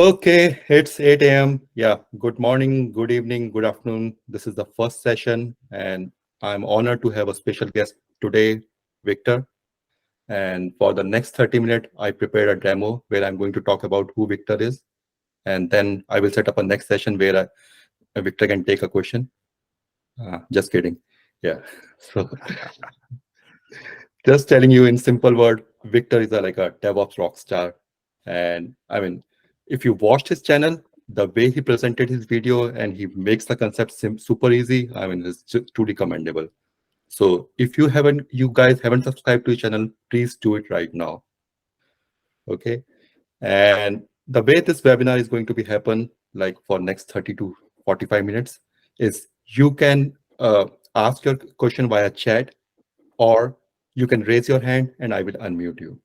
Okay, it's 8 a.m. Yeah, good morning, good evening, good afternoon. This is the first session, and I'm honored to have a special guest today, Victor. And for the next 30 minutes, I prepared a demo where I'm going to talk about who Victor is. And then I will set up a next session where Victor can take a question. Just kidding. Yeah. So just telling you in simple word, Victor is like a DevOps rock star. And I mean, if you watched his channel, the way he presented his video and he makes the concept super easy, I mean, it's just truly commendable. So if you guys haven't subscribed to his channel, please do it right now. Okay. And the way this webinar is going to be happen, like for next 30 to 45 minutes, is you can ask your question via chat, or you can raise your hand and I will unmute you.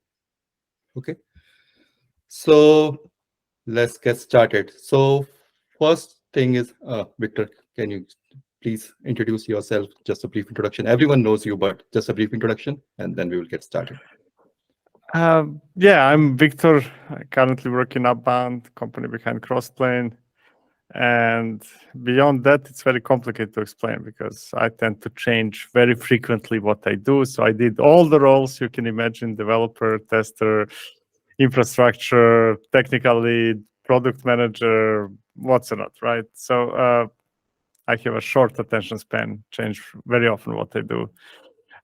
Okay. So let's get started. So first thing is, Victor, can you please introduce yourself? Just a brief introduction. Everyone knows you, but just a brief introduction, and then we will get started. Yeah, I'm Victor. I currently work in Upbound, company behind Crossplane. And beyond that, it's very complicated to explain because I tend to change very frequently what I do. So I did all the roles you can imagine: developer, tester, infrastructure, technical lead, product manager, what's not, right? So I have a short attention span, change very often what I do.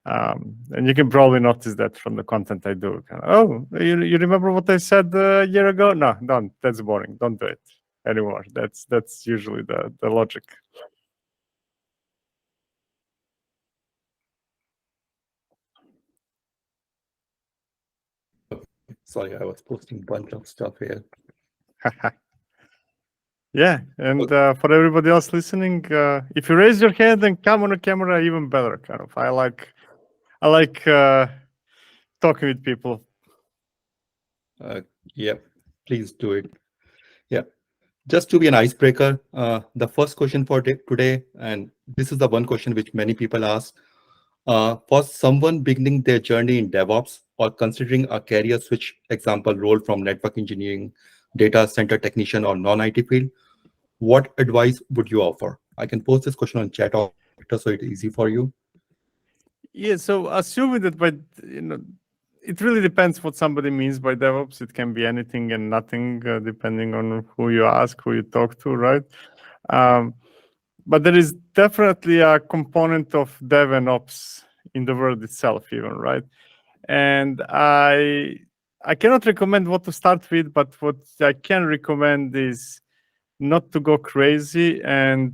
And you can probably notice that from the content I do. Oh, you remember what I said a year ago? No, don't. That's boring. Don't do it anymore. That's usually the logic. Sorry, I was posting a bunch of stuff here. Yeah, and for everybody else listening, if you raise your hand and come on a camera, even better. Kind of, I like talking with people. Yeah, please do it. Yeah, just to be an icebreaker, the first question for today, and this is the one question which many people ask. For someone beginning their journey in DevOps or considering a career switch, example, role from network engineering, data center technician, or non-IT field, what advice would you offer? I can post this question on chat so it's easy for you. Yeah, so assuming that it really depends what somebody means by DevOps. It can be anything and nothing, depending on who you ask, who you talk to, right? But there is definitely a component of Dev and Ops in the word itself, even, right? And I cannot recommend what to start with, but what I can recommend is not to go crazy and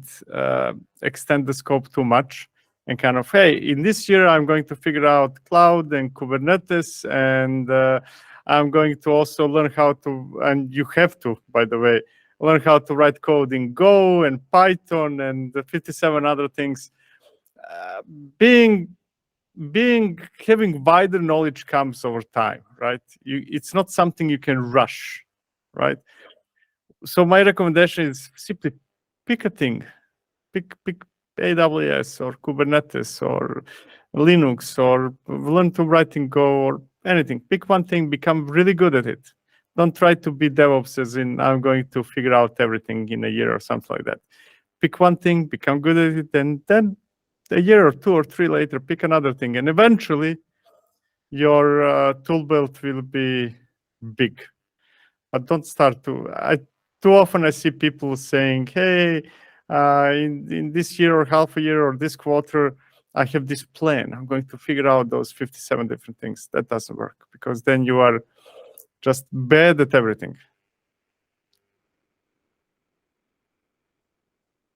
extend the scope too much. And kind of, hey, in this year, I'm going to figure out cloud and Kubernetes, and I'm going to also learn how to, and you have to, by the way, learn how to write code in Go and Python and the 57 other things. Having wider knowledge comes over time, right? It's not something you can rush, right? So my recommendation is simply pick a thing, pick AWS or Kubernetes or Linux, or learn to write in Go or anything. Pick one thing, become really good at it. Don't try to be DevOps as in I'm going to figure out everything in a year or something like that. Pick one thing, become good at it, and then a year or 2 or 3 later, pick another thing. And eventually your tool belt will be big. But don't start too often I see people saying, hey, in this year or half a year or this quarter, I have this plan. I'm going to figure out those 57 different things. That doesn't work, because then you are just bad at everything.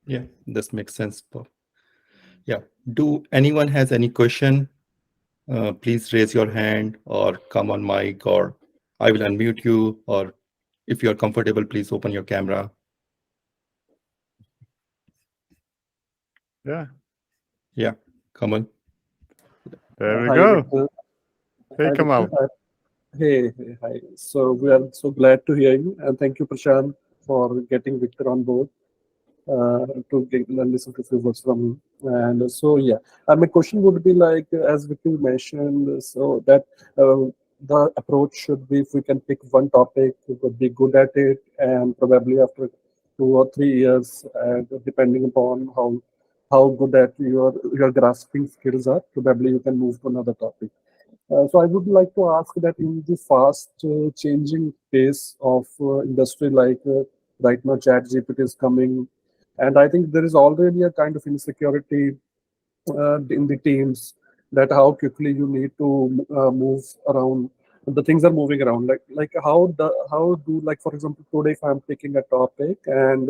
Yeah, this makes sense. Yeah. Do anyone has any question? Please raise your hand or come on mic, or I will unmute you, or if you're comfortable, please open your camera. Yeah, come on. There we go. Victor. Hey, Kamal. Hey, hi. So we are so glad to hear you, and thank you, Prashant, for getting Victor on board to listen to a few words from him. And so, yeah, my question would be like, as Victor mentioned, so that the approach should be if we can pick one topic, we could be good at it, and probably after 2 or 3 years, and depending upon how good at your grasping skills are, probably you can move to another topic. So I would like to ask that in the fast changing pace of industry, like right now ChatGPT is coming, and I think there is already a kind of insecurity in the teams that how quickly you need to move around. The things are moving around. Like how do, like, for example, today if I'm picking a topic and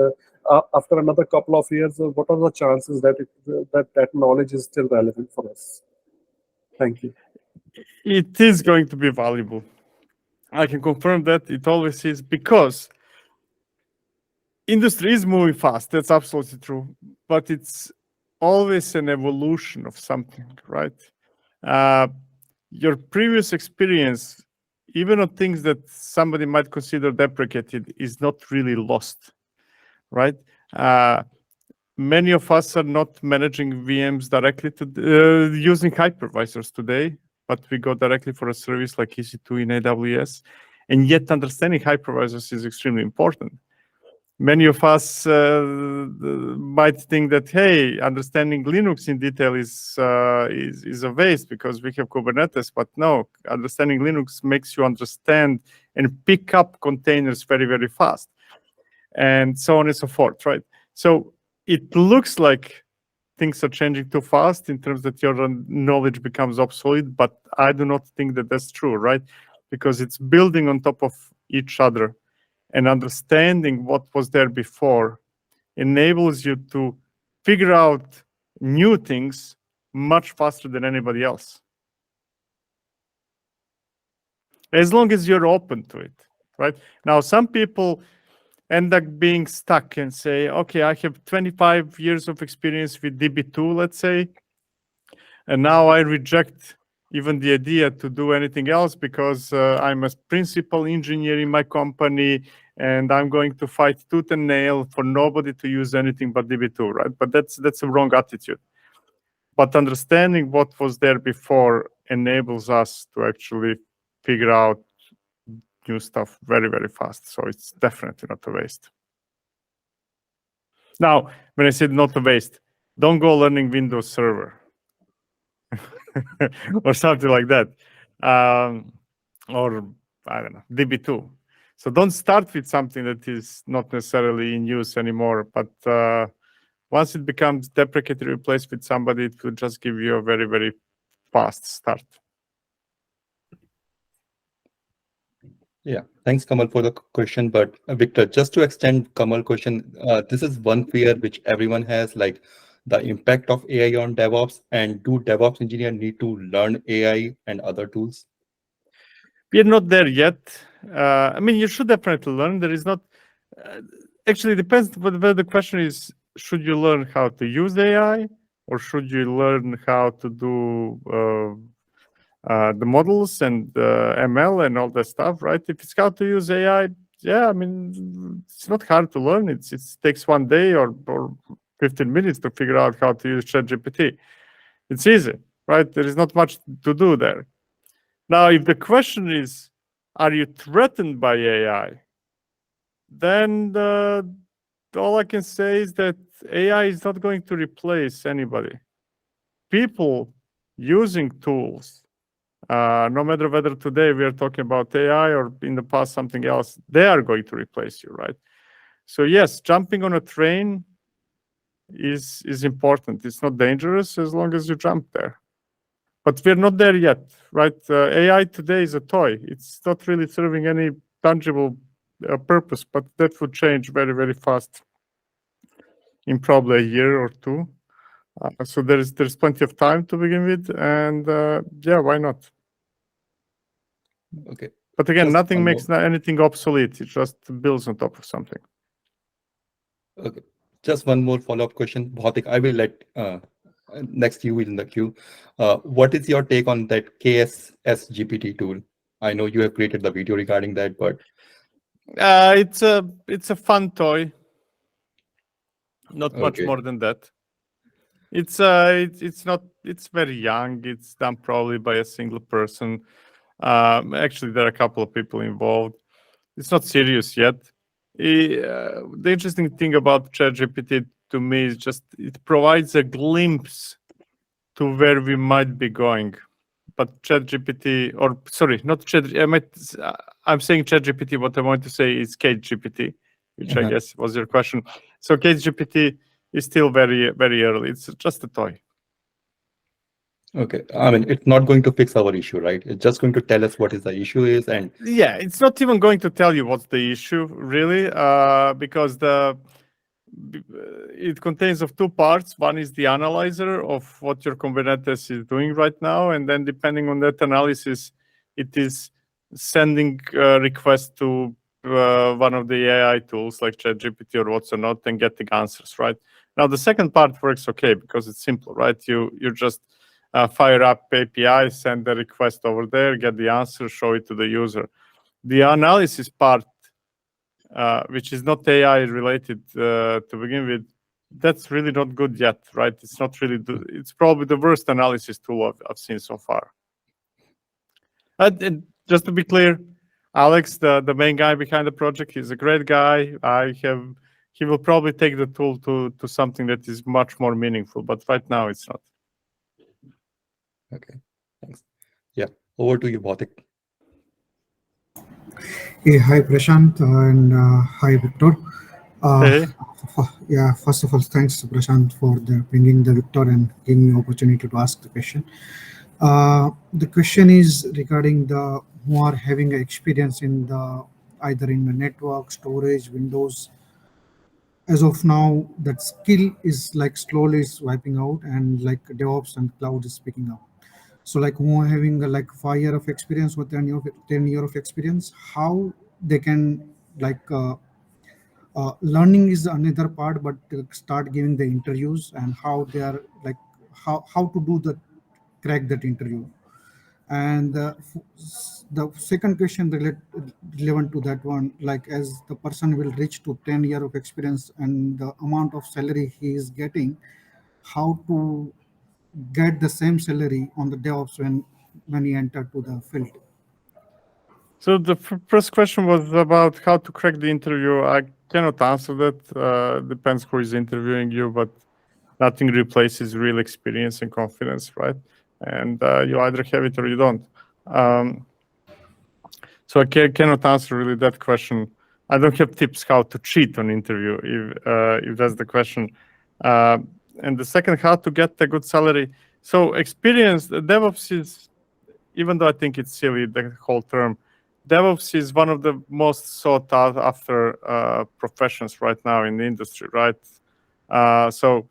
after another couple of years, what are the chances that that knowledge is still relevant for us? Thank you. It is going to be valuable. I can confirm that it always is, because industry is moving fast. That's absolutely true. But it's always an evolution of something, right? Your previous experience, even on things that somebody might consider deprecated, is not really lost, right? Many of us are not managing VMs directly to using hypervisors today, but we go directly for a service like EC2 in AWS. And yet understanding hypervisors is extremely important. Many of us might think that, hey, understanding Linux in detail is a waste because we have Kubernetes, but no, understanding Linux makes you understand and pick up containers very, very fast, and so on and so forth, right? So it looks like things are changing too fast in terms that your knowledge becomes obsolete, but I do not think that that's true, right? Because it's building on top of each other. And understanding what was there before enables you to figure out new things much faster than anybody else. As long as you're open to it, right? Now, some people end up being stuck and say, okay, I have 25 years of experience with DB2, let's say, and now I reject even the idea to do anything else because I'm a principal engineer in my company and I'm going to fight tooth and nail for nobody to use anything but DB2, right? But that's a wrong attitude. But understanding what was there before enables us to actually figure out new stuff very, very fast. So it's definitely not a waste. Now, when I said not a waste, don't go learning Windows Server or something like that. Or, I don't know, DB2. So don't start with something that is not necessarily in use anymore. But once it becomes deprecated, replaced with somebody, it will just give you a very, very fast start. Yeah, thanks, Kamal, for the question. But Victor, just to extend Kamal's question, this is one fear which everyone has, like the impact of AI on DevOps. And do DevOps engineers need to learn AI and other tools? We are not there yet. I mean, you should definitely learn. There is not. Actually, it depends whether the question is, should you learn how to use AI or should you learn how to do the models and ML and all that stuff, right? If it's how to use AI, yeah, I mean, it's not hard to learn. It takes 1 day or 15 minutes to figure out how to use ChatGPT. It's easy, right? There is not much to do there. Now, if the question is, are you threatened by AI? Then all I can say is that AI is not going to replace anybody. People using tools, no matter whether today we are talking about AI or in the past something else, they are going to replace you, right? So yes, jumping on a train is important. It's not dangerous as long as you jump there. But we're not there yet, right? AI today is a toy. It's not really serving any tangible purpose, but that would change very, very fast in probably a year or two. So there's plenty of time to begin with, and yeah, why not? Okay. But again, Just nothing one makes anything obsolete. It just builds on top of something. Okay. Just one more follow-up question. Bhautik, I will let next you in the queue. What is your take on that KSS GPT tool? I know you have created the video regarding that, but It's a fun toy. Not much okay. more than that. It's very young. It's done probably by a single person. Actually, there are a couple of people involved. It's not serious yet. The interesting thing about ChatGPT to me is just it provides a glimpse to where we might be going. But ChatGPT, or sorry, not Chat. I'm saying ChatGPT. What I want to say is CageGPT, which I guess was your question. So CageGPT is still very, very early. It's just a toy. Okay, I mean, it's not going to fix our issue, right? It's just going to tell us what is the issue is, and yeah, it's not even going to tell you what's the issue really, because it contains of two parts. One is the analyzer of what your Kubernetes is doing right now, and then depending on that analysis, it is sending a request to one of the AI tools like ChatGPT or what's or not, and getting answers. Right now, the second part works okay because it's simple, right? You just fire up API, send the request over there, get the answer, show it to the user. The analysis part, which is not AI related to begin with, that's really not good yet, right? It's not really. It's probably the worst analysis tool I've seen so far. And just to be clear, Alex, the main guy behind the project, he's a great guy. He will probably take the tool to something that is much more meaningful, but right now it's not. okay, thanks. Yeah, over to you, Bautik. Hey, hi Prashant and hi Viktor. Hey. Yeah, first of all, thanks Prashant for bringing the Viktor and giving me opportunity to ask the question. The question is regarding the who are having experience in either in the network, storage, Windows. As of now, that skill is like slowly wiping out, and like DevOps and cloud is picking up. So like who are having like 5 years of experience with 10 years of experience, how they can like learning is another part, but start giving the interviews and how they are like how to do the crack that interview. And the second question relevant to that one, like as the person will reach to 10 years of experience and the amount of salary he is getting, how to get the same salary on the DevOps when he entered to the field. So the first question was about how to crack the interview. I cannot answer that. Depends who is interviewing you, but nothing replaces real experience and confidence, right? And you either have it or you don't. So I cannot answer really that question. I don't have tips how to cheat on interview, if that's the question. And the second, how to get a good salary. So experience, DevOps is, even though I think it's silly, the whole term, DevOps is one of the most sought after professions right now in the industry, right? So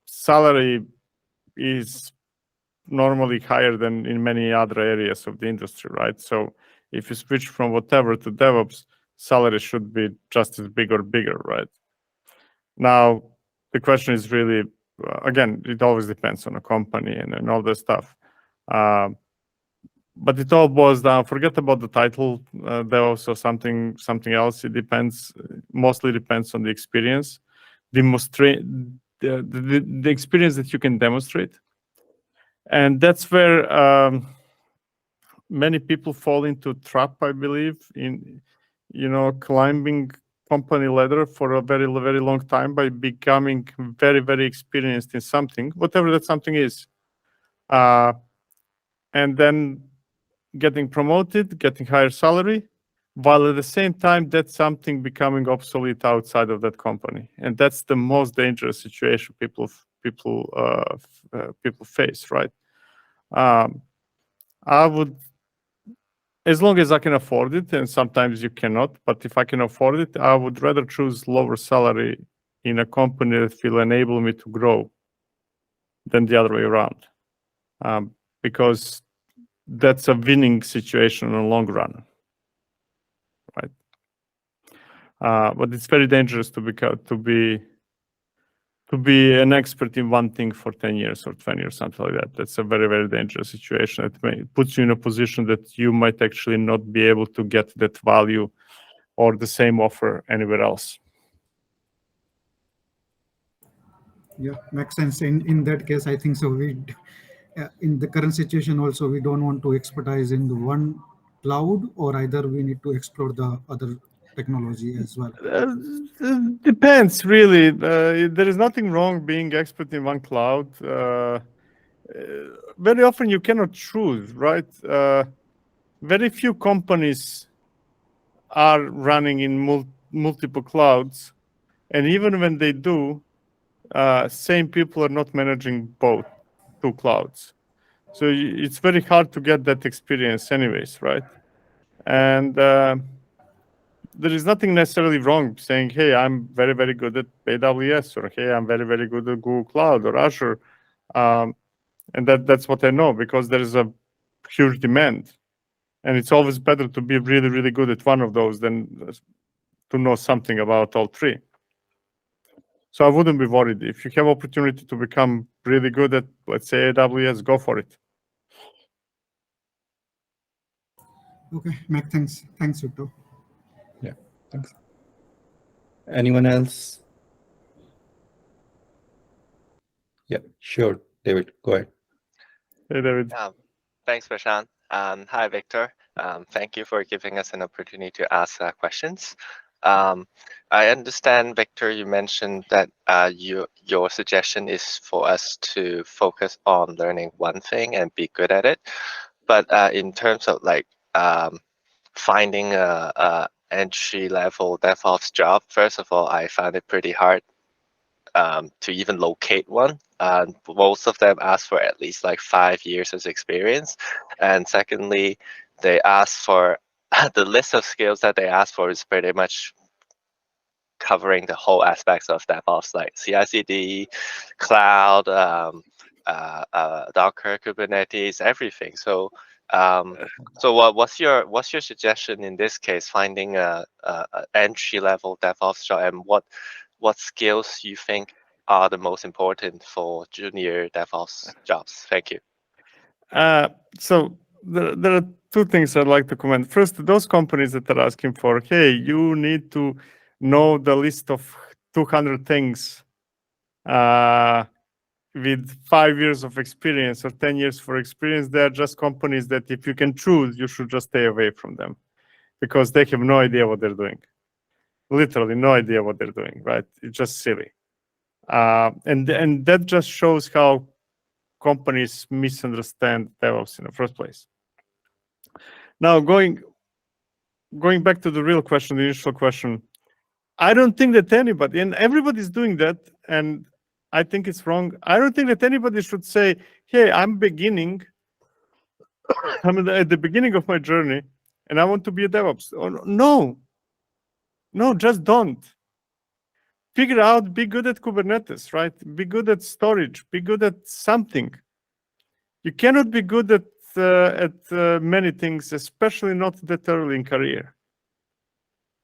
salary is normally higher than in many other areas of the industry, right? So if you switch from whatever to DevOps, salary should be just as big or bigger, right? Now, the question is really, again, it always depends on a company and all that stuff. But it all boils down, forget about the title, DevOps or something else. It depends, mostly depends on the experience. Demonstrate the experience that you can demonstrate. And that's where many people fall into trap, I believe, in climbing company ladder for a very, very long time by becoming very, very experienced in something, whatever that something is. And then getting promoted, getting higher salary, while at the same time that something becoming obsolete outside of that company. And that's the most dangerous situation people face, right? I would, as long as I can afford it, and sometimes you cannot, but if I can afford it, I would rather choose lower salary in a company that will enable me to grow than the other way around. Because that's a winning situation in the long run, right? But it's very dangerous to be an expert in one thing for 10 years or 20 years, something like that. That's a very, very dangerous situation. It puts you in a position that you might actually not be able to get that value or the same offer anywhere else. Yeah, makes sense. In that case, I think so. in the current situation also, we don't want to expertise in the one cloud, or either we need to explore the other technology as well? Depends, really. There is nothing wrong being expert in one cloud. Very often you cannot choose, right? Very few companies are running in multiple clouds. And even when they do, same people are not managing both two clouds. So it's very hard to get that experience anyways, right? And there is nothing necessarily wrong saying, hey, I'm very, very good at AWS, or hey, I'm very, very good at Google Cloud or Azure. And that's what I know, because there is a huge demand. And it's always better to be really, really good at one of those than to know something about all three. So I wouldn't be worried. If you have opportunity to become really good at, let's say, AWS, go for it. Okay, Mac, thanks. Thanks, Viktor. Yeah, thanks. Anyone else? Yeah, sure. David, go ahead. Hey, David. Thanks, Prashant. Hi, Victor. Thank you for giving us an opportunity to ask questions. I understand, Victor, you mentioned that your suggestion is for us to focus on learning one thing and be good at it. But in terms of like finding a entry-level DevOps job, first of all, I found it pretty hard to even locate one. Most of them ask for at least like 5 years of experience. And secondly, they ask for the list of skills that they ask for is pretty much covering the whole aspects of DevOps, like CI/CD, cloud, Docker, Kubernetes, everything. So, what's your suggestion in this case? Finding a entry-level DevOps job, and what skills you think are the most important for junior DevOps jobs? Thank you. So there are two things I'd like to comment. First, those companies that are asking for, hey, you need to know the list of 200 things with 5 years of experience or 10 years for experience, they're just companies that if you can choose, you should just stay away from them, because they have no idea what they're doing. Literally no idea what they're doing, right? It's just silly. And that just shows how companies misunderstand DevOps in the first place. Now, going back to the real question, the initial question, I don't think that anybody, and everybody's doing that, and I think it's wrong. I don't think that anybody should say, hey, I'm at the beginning of my journey, and I want to be a DevOps. No, just don't. Figure out, be good at Kubernetes, right? Be good at storage, be good at something. You cannot be good at many things, especially not that early in career.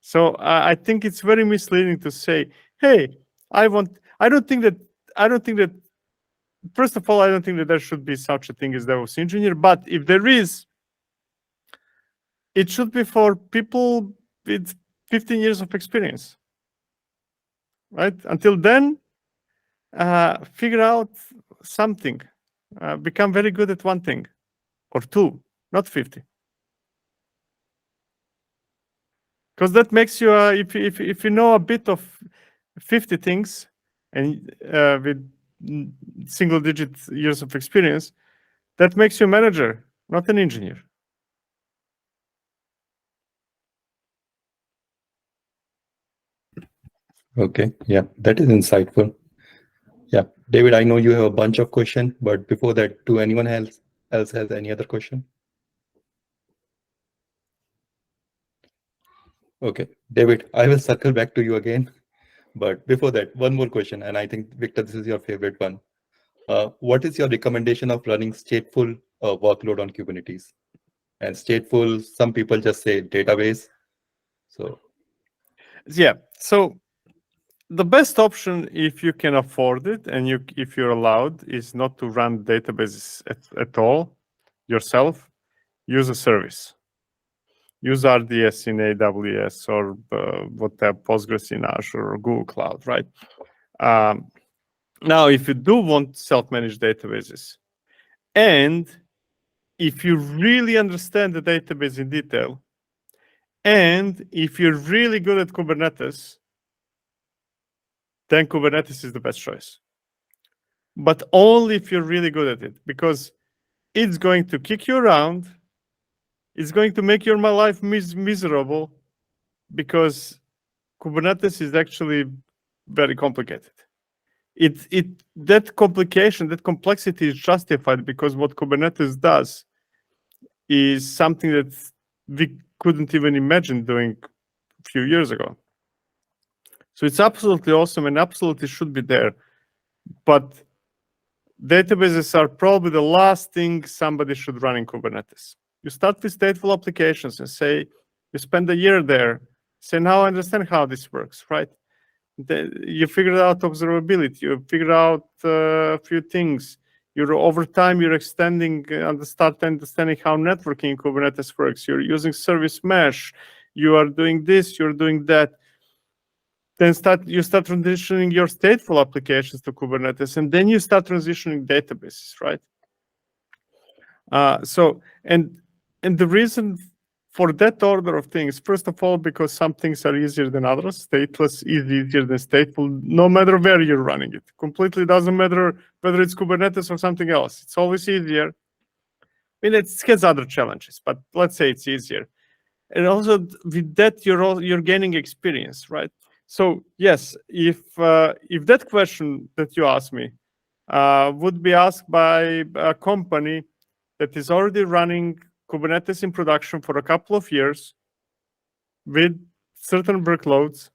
So I think it's very misleading to say, hey, I don't think that, first of all, I don't think that there should be such a thing as DevOps engineer, but if there is, it should be for people with 15 years of experience, right? Until then, figure out something, become very good at one thing or two, not 50. Because that makes you, if you know a bit of 50 things and with single-digit years of experience, that makes you a manager, not an engineer. Okay, yeah, that is insightful. Yeah, David, I know you have a bunch of questions, but before that, do anyone else has any other question? Okay, David, I will circle back to you again. But before that, one more question, and I think, Victor, this is your favorite one. What is your recommendation of running stateful workload on Kubernetes? And stateful, some people just say database. So yeah, so the best option, if you can afford it and if you're allowed, is not to run databases at all yourself. Use a service. Use RDS in AWS or whatever, Postgres in Azure or Google Cloud, right? Now, if you do want self-managed databases And if you really understand the database in detail, and if you're really good at Kubernetes, then Kubernetes is the best choice. But only if you're really good at it, because it's going to kick you around. It's going to make your life miserable, because Kubernetes is actually very complicated. That complication, that complexity is justified because what Kubernetes does is something that we couldn't even imagine doing a few years ago. So it's absolutely awesome and absolutely should be there. But databases are probably the last thing somebody should run in Kubernetes. You start with stateful applications and say, you spend a year there, say, now I understand how this works, right? You figured out observability, you figured out a few things. Over time, you're extending and start understanding how networking in Kubernetes works. You're using service mesh. You are doing this, you're doing that. Then you start transitioning your stateful applications to Kubernetes, and then you start transitioning databases, right? And the reason for that order of things, first of all, because some things are easier than others. Stateless is easier than stateful, no matter where you're running it. Completely doesn't matter whether it's Kubernetes or something else. It's always easier. I mean, it has other challenges, but let's say it's easier. And also with that, you're gaining experience, right? So yes, if that question that you asked me would be asked by a company that is already running Kubernetes in production for a couple of years with certain workloads,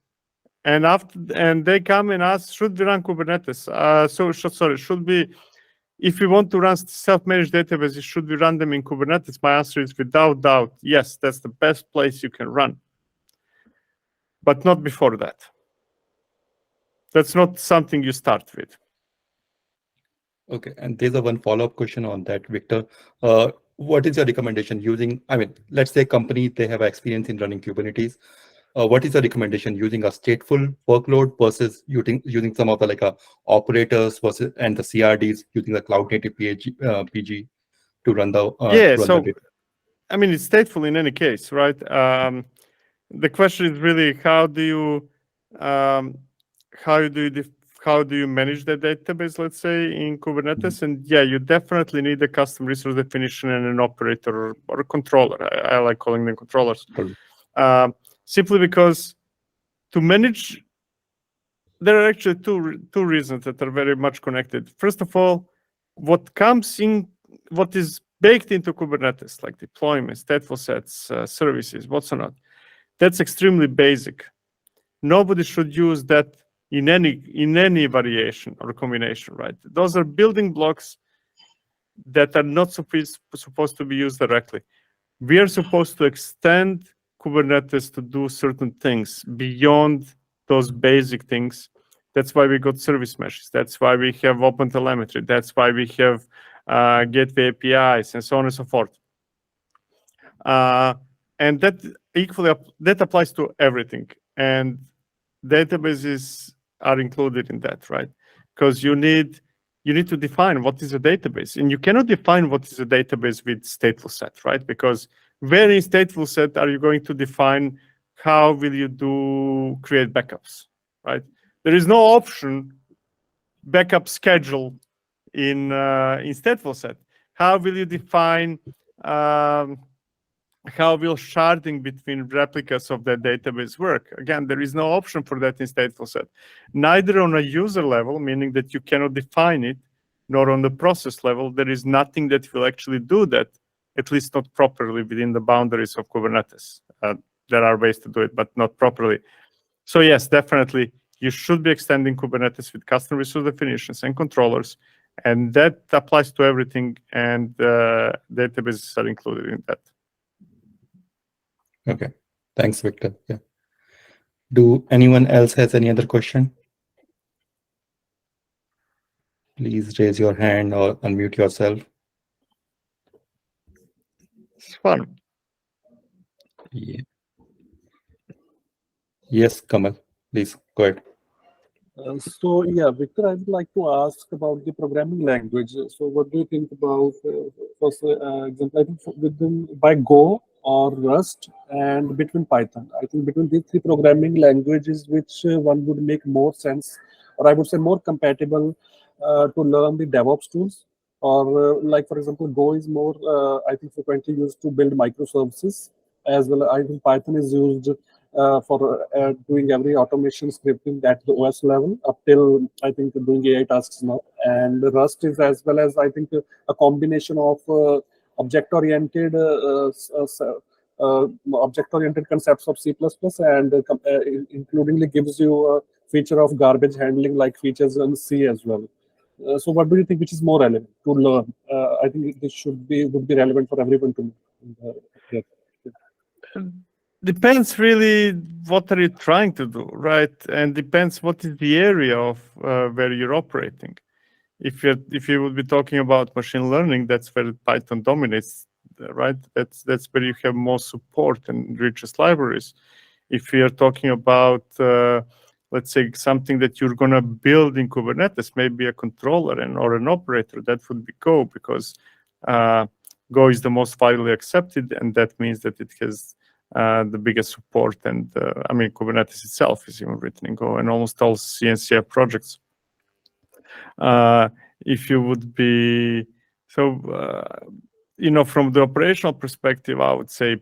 and they come and ask, should we run Kubernetes? Should we, if we want to run self-managed databases, should we run them in Kubernetes? My answer is without doubt, yes, that's the best place you can run. But not before that. That's not something you start with. Okay, and there's a one follow-up question on that, Victor. What is your recommendation using, I mean, let's say a company, they have experience in running Kubernetes. What is the recommendation using a stateful workload versus using some of the operators versus and the CRDs using the cloud native PG to run the I mean, it's stateful in any case, right? The question is really how do you manage the database, let's say, in Kubernetes? And yeah, you definitely need a custom resource definition and an operator or a controller. I like calling them controllers. Simply because to manage, there are actually two reasons that are very much connected. First of all, what is baked into Kubernetes, like deployments, stateful sets, services, what's not, that's extremely basic. Nobody should use that in any variation or combination, right? Those are building blocks that are not supposed to be used directly. We are supposed to extend Kubernetes to do certain things beyond those basic things. That's why we got service meshes. That's why we have open telemetry. That's why we have gateway APIs and so on and so forth. And that applies to everything. And databases are included in that, right? Because you need to define what is a database, and you cannot define what is a database with stateful set, right? Because where in stateful set are you going to define how will you create backups, right? There is no option backup schedule in stateful set. How will you define how will sharding between replicas of that database work? Again, there is no option for that in stateful set. Neither on a user level, meaning that you cannot define it, nor on the process level, there is nothing that will actually do that, at least not properly within the boundaries of Kubernetes. There are ways to do it, but not properly. So yes, definitely, you should be extending Kubernetes with custom resource definitions and controllers, and that applies to everything, and databases are included in that. Okay, thanks, Victor. Yeah. Do anyone else has any other question? Please raise your hand or unmute yourself. It's fun. Yeah. Yes, Kamal, please go ahead. So yeah, Victor, I would like to ask about the programming language. So what do you think about, for example, I think within by Go or Rust and between Python? I think between these three programming languages, which one would make more sense, or I would say more compatible to learn the DevOps tools? Or like for example, Go is more, I think, frequently used to build microservices, as well. I think Python is used for doing every automation scripting at the OS level up till I think doing AI tasks now. And Rust is as well as I think a combination of object-oriented object-oriented concepts of C++ and includingly gives you a feature of garbage handling like features in C as well. So what do you think which is more relevant to learn? I think this would be relevant for everyone to know. Depends really what are you trying to do, right? And depends what is the area of where you're operating. If you would be talking about machine learning, that's where Python dominates, right? That's where you have more support and richest libraries. If you're talking about let's say something that you're going to build in Kubernetes, maybe a controller or an operator, that would be Go, because Go is the most widely accepted, and that means that it has the biggest support. And I mean, Kubernetes itself is even written in Go, and almost all CNCF projects. If you would be, so, you know, from the operational perspective, I would say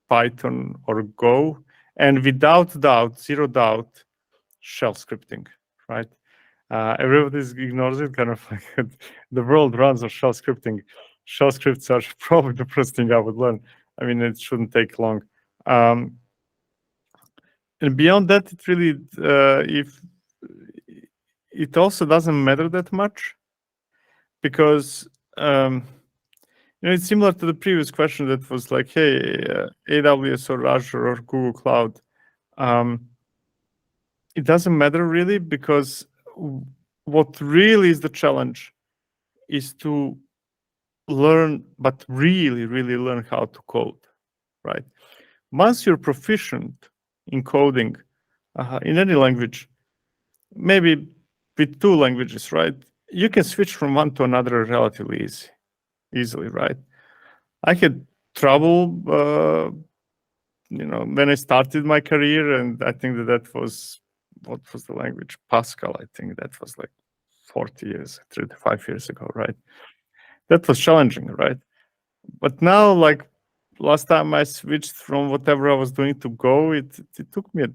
Python or Go, and without doubt, zero doubt, shell scripting, right? Everybody ignores it, kind of like the world runs on shell scripting. Shell scripts are probably the first thing I would learn. I mean, it shouldn't take long. And beyond that, it really, if it also doesn't matter that much, because you know, it's similar to the previous question that was like, hey, AWS or Azure or Google Cloud. It doesn't matter really, because what really is the challenge is to learn, but really, really learn how to code, right? Once you're proficient in coding in any language, maybe with two languages, right? You can switch from one to another relatively easily, right? I had trouble, you know, when I started my career, and I think that was, what was the language? Pascal, I think that was like 35 years ago, right? That was challenging, right? But now, like last time I switched from whatever I was doing to Go, it took me a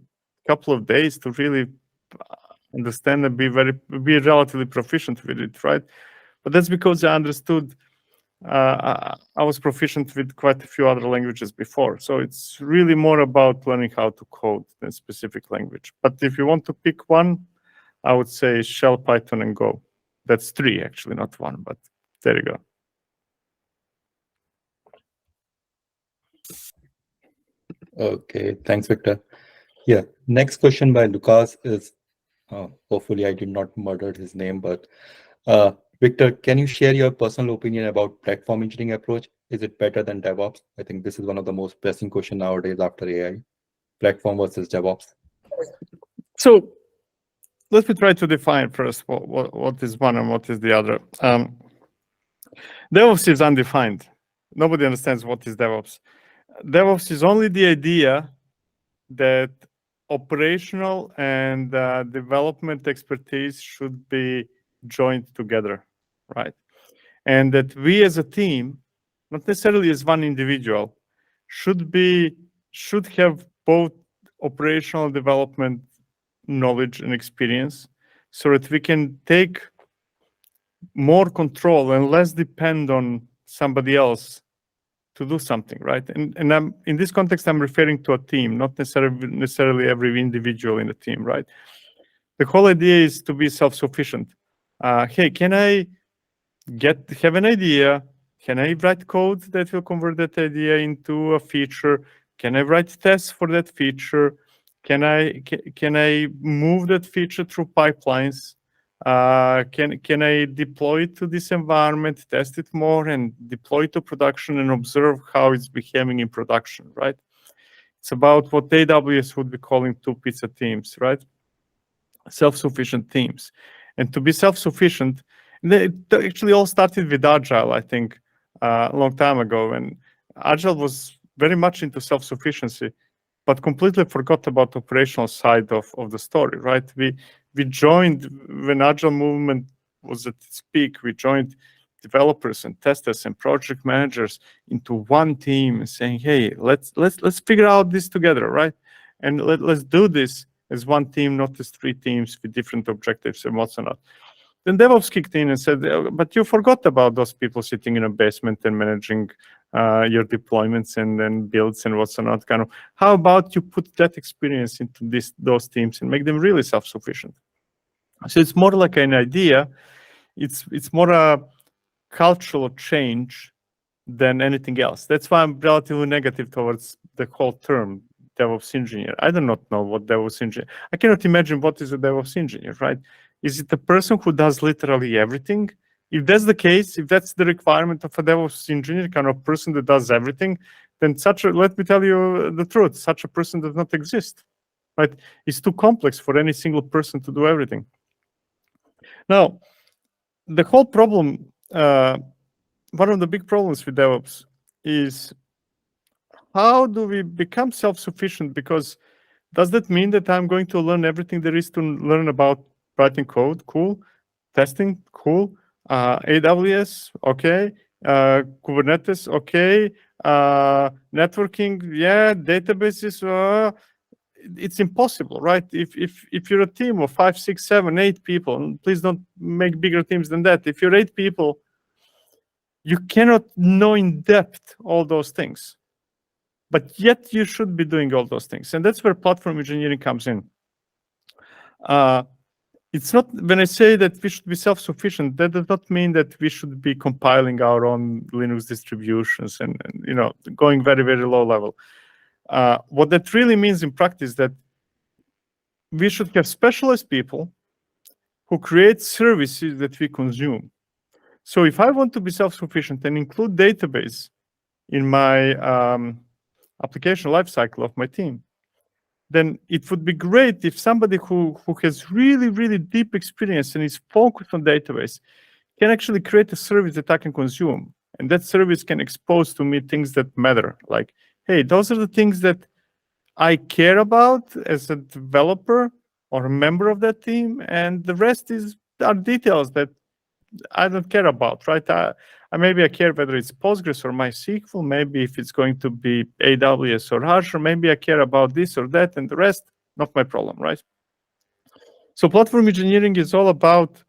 couple of days to really understand and be relatively proficient with it, right? But that's because I understood I was proficient with quite a few other languages before. So it's really more about learning how to code than specific language. But if you want to pick one, I would say Shell, Python, and Go. That's three, actually, not one, but there you go. Okay, thanks, Victor. Yeah, next question by Lucas is, hopefully I did not murder his name, but Victor, can you share your personal opinion about platform engineering approach? Is it better than DevOps? I think this is one of the most pressing questions nowadays after AI. Platform versus DevOps. So let me try to define first what is one and what is the other. DevOps is undefined. Nobody understands what is DevOps. DevOps is only the idea that operational and development expertise should be joined together, right? And that we as a team, not necessarily as one individual, should have both operational development knowledge and experience, so that we can take more control and less depend on somebody else to do something, right? And I'm, in this context, I'm referring to a team, not necessarily every individual in the team, right? The whole idea is to be self-sufficient. Hey, can I have an idea? Can I write code that will convert that idea into a feature? Can I write tests for that feature? Can I move that feature through pipelines? Can I deploy it to this environment, test it more, and deploy it to production and observe how it's behaving in production, right? It's about what AWS would be calling two pizza teams, right? self-sufficient teams. And to be self-sufficient, it actually all started with Agile, I think, a long time ago. And Agile was very much into self-sufficiency, but completely forgot about the operational side of the story, right? We joined, when Agile movement was at its peak, we joined developers and testers and project managers into one team and saying, hey, let's figure out this together, right? And let's do this as one team, not as 3 teams with different objectives and what's not. Then DevOps kicked in and said, but you forgot about those people sitting in a basement and managing your deployments and then builds and what's not. Kind of, how about you put that experience into those teams and make them really self-sufficient? So it's more like an idea. It's more a cultural change than anything else. That's why I'm relatively negative towards the whole term DevOps engineer. I do not know what DevOps engineer. I cannot imagine what is a DevOps engineer, right? Is it a person who does literally everything? If that's the case, if that's the requirement of a DevOps engineer, kind of person that does everything, then let me tell you the truth, such a person does not exist, right? It's too complex for any single person to do everything. Now, the whole problem, one of the big problems with DevOps is how do we become self-sufficient? Because does that mean that I'm going to learn everything there is to learn about writing code? Cool. Testing? Cool. AWS? Okay. Kubernetes? Okay. Networking? Yeah. Databases? It's impossible, right? If you're a team of 5, 6, 7, 8 people, and please don't make bigger teams than that. If you're 8 people, you cannot know in depth all those things. But yet you should be doing all those things. And that's where platform engineering comes in. It's not, when I say that we should be self-sufficient, that does not mean that we should be compiling our own Linux distributions and going very, very low level. What that really means in practice is that we should have specialized people who create services that we consume. So if I want to be self-sufficient and include database in my application lifecycle of my team, then it would be great if somebody who has really, really deep experience and is focused on database can actually create a service that I can consume. And that service can expose to me things that matter. Like, hey, those are the things that I care about as a developer or a member of that team. And the rest are details that I don't care about, right? Maybe I care whether it's Postgres or MySQL, maybe if it's going to be AWS or Azure, maybe I care about this or that, and the rest, not my problem, right? So platform engineering is all about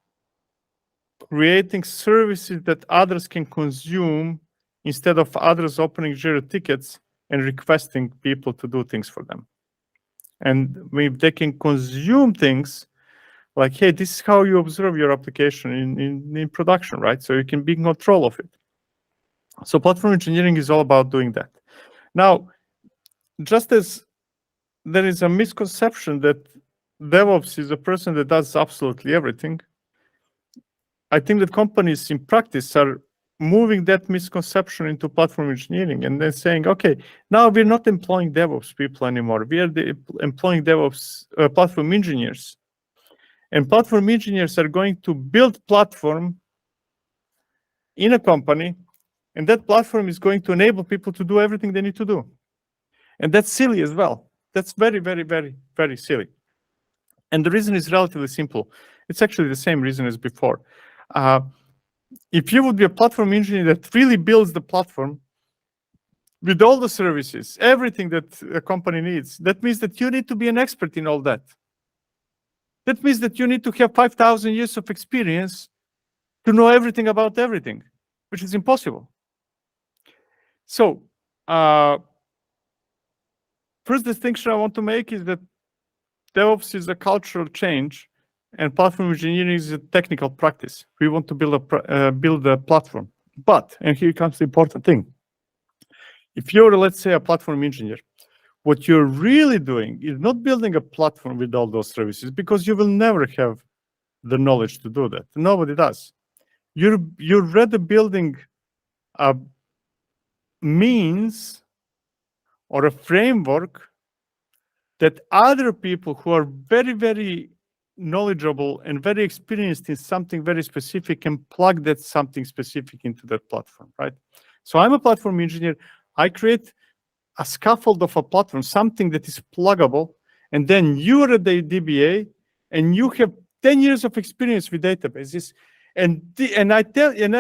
creating services that others can consume instead of others opening Jira tickets and requesting people to do things for them. And if they can consume things, like, hey, this is how you observe your application in production, right? So you can be in control of it. So platform engineering is all about doing that. Now, just as there is a misconception that DevOps is a person that does absolutely everything, I think that companies in practice are moving that misconception into platform engineering and then saying, okay, now we're not employing DevOps people anymore. We are employing DevOps platform engineers. And platform engineers are going to build platform in a company, and that platform is going to enable people to do everything they need to do. And that's silly as well. That's very, very, very, very silly. And the reason is relatively simple. It's actually the same reason as before. If you would be a platform engineer that really builds the platform with all the services, everything that a company needs, that means that you need to be an expert in all that. That means that you need to have 5,000 years of experience to know everything about everything, which is impossible. So, first distinction I want to make is that DevOps is a cultural change and platform engineering is a technical practice. We want to build a platform. But, and here comes the important thing. If you're, let's say, a platform engineer, what you're really doing is not building a platform with all those services, because you will never have the knowledge to do that. Nobody does. You're rather building a means or a framework that other people who are very, very knowledgeable and very experienced in something very specific and plug that something specific into that platform, right? So I'm a platform engineer. I create a scaffold of a platform, something that is pluggable, and then you're a DBA and you have 10 years of experience with databases, and I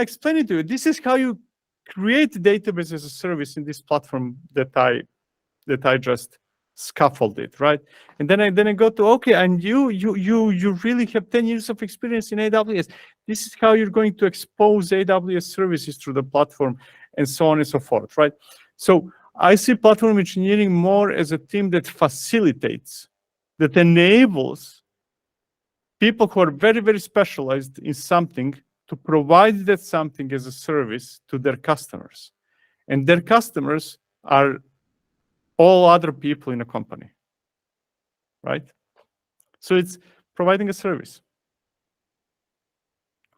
explain it to you. This is how you create database as a service in this platform that I just scaffolded, right? And then I go to, okay, and you really have 10 years of experience in AWS. This is how you're going to expose AWS services through the platform, and so on and so forth, right? So I see platform engineering more as a team that facilitates, that enables people who are very, very specialized in something to provide that something as a service to their customers. And their customers are all other people in a company, right? So it's providing a service.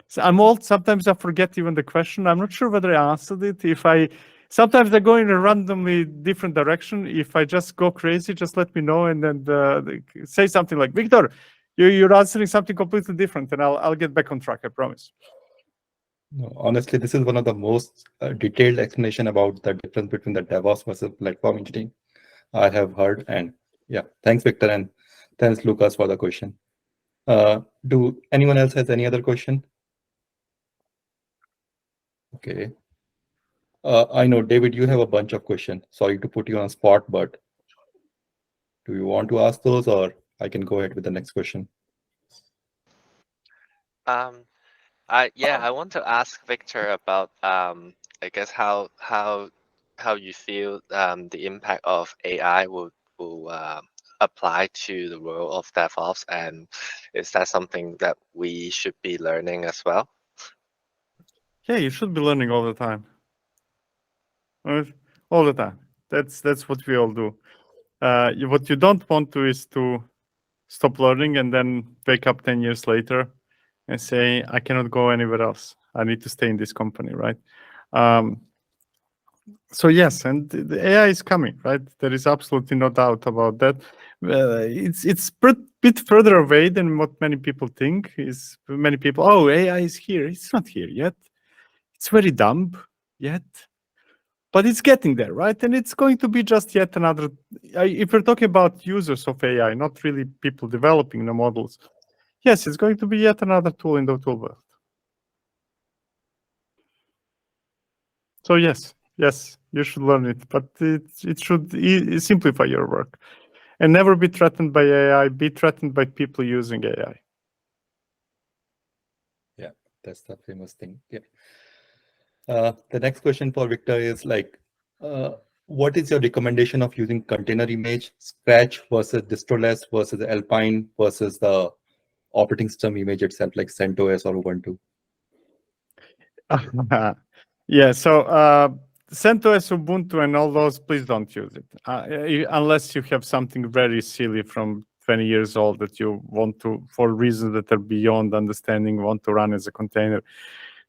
So sometimes I forget even the question. I'm not sure whether I answered it. Sometimes I go in a randomly different direction. If I just go crazy, just let me know, and then say something like, Viktor, you're answering something completely different, and I'll get back on track, I promise. No, honestly, this is one of the most detailed explanation about the difference between the DevOps versus platform engineering I have heard. And yeah, thanks, Victor, and thanks, Lucas, for the question. Do anyone else has any other question? Okay. I know, David, you have a bunch of questions. Sorry to put you on the spot, but do you want to ask those, or I can go ahead with the next question? I want to ask Victor about I guess how you feel the impact of AI will apply to the world of DevOps, and is that something that we should be learning as well? Yeah, you should be learning all the time. All the time. That's what we all do. What you don't want to is to stop learning and then wake up 10 years later and say, I cannot go anywhere else. I need to stay in this company, right? So yes, and the AI is coming, right? There is absolutely no doubt about that. It's a bit further away than what many people think. Many people, oh, AI is here. It's not here yet. It's very dumb yet. But it's getting there, right? And it's going to be just yet another, if we're talking about users of AI, not really people developing the models, yes, it's going to be yet another tool in the tool belt. So yes, you should learn it, but it should simplify your work. And never be threatened by AI, be threatened by people using AI. Yeah, that's the famous thing. Yeah. The next question for Victor is like, what is your recommendation of using container image, Scratch versus distroless versus Alpine versus the operating system image itself, like CentOS or Ubuntu? Yeah, so CentOS, Ubuntu, and all those, please don't use it unless you have something very silly from 20 years old that you want to, for reasons that are beyond understanding, want to run as a container.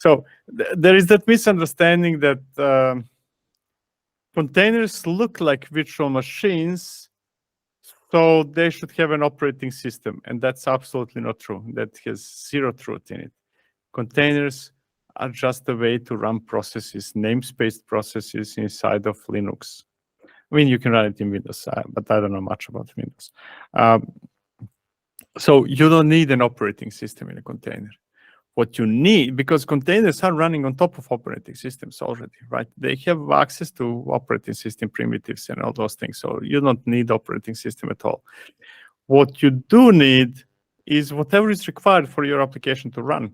So there is that misunderstanding that containers look like virtual machines, so they should have an operating system, and that's absolutely not true. That has zero truth in it. Containers are just a way to run processes, namespaced processes inside of Linux. I mean, you can run it in Windows, but I don't know much about Windows. So you don't need an operating system in a container. What you need, because containers are running on top of operating systems already, right? They have access to operating system primitives and all those things. So you don't need operating system at all. What you do need is whatever is required for your application to run,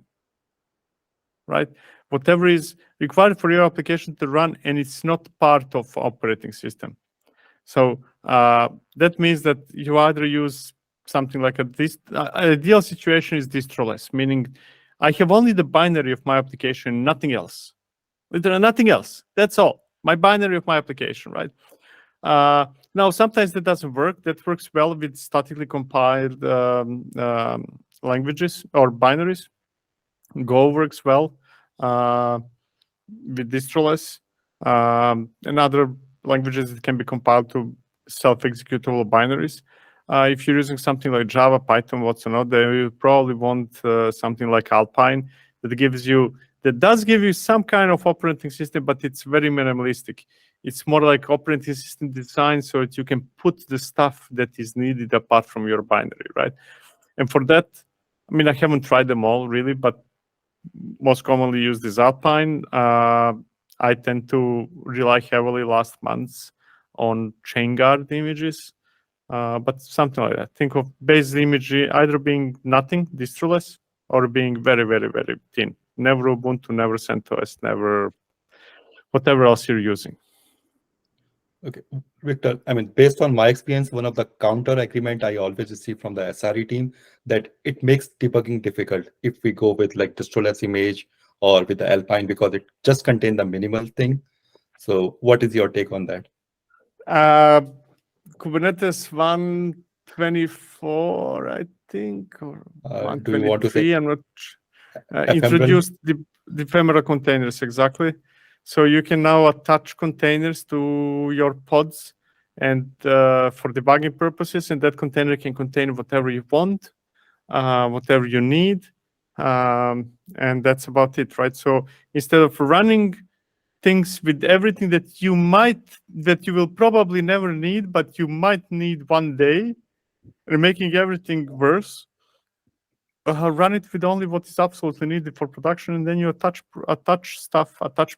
right? Whatever is required for your application to run, and it's not part of operating system. So that means that you either use something like ideal situation is distroless, meaning I have only the binary of my application, nothing else. Literally nothing else. That's all. My binary of my application, right? Now, sometimes that doesn't work. That works well with statically compiled languages or binaries. Go works well with distroless. And other languages that can be compiled to self-executable binaries. If you're using something like Java, Python, whatsoever, you probably want something like Alpine that does give you some kind of operating system, but it's very minimalistic. It's more like operating system design so that you can put the stuff that is needed apart from your binary, right? And for that, I mean, I haven't tried them all really, but most commonly used is Alpine. I tend to rely heavily last months on chain guard images, but something like that. Think of base image either being nothing, distroless, or being very, very, very thin. Never Ubuntu, never CentOS, never whatever else you're using. Okay, Victor, I mean, based on my experience, one of the counter agreement I always receive from the SRE team that it makes debugging difficult if we go with like distroless image or with the Alpine because it just contains the minimal thing. So what is your take on that? Kubernetes 124, I think, or do you want to say 123, I'm not introduced the ephemeral containers, exactly. So you can now attach containers to your pods and for debugging purposes, and that container can contain whatever you want, whatever you need, and that's about it, right? So instead of running things with everything that you will probably never need, but you might need one day, and making everything worse, run it with only what is absolutely needed for production, and then you attach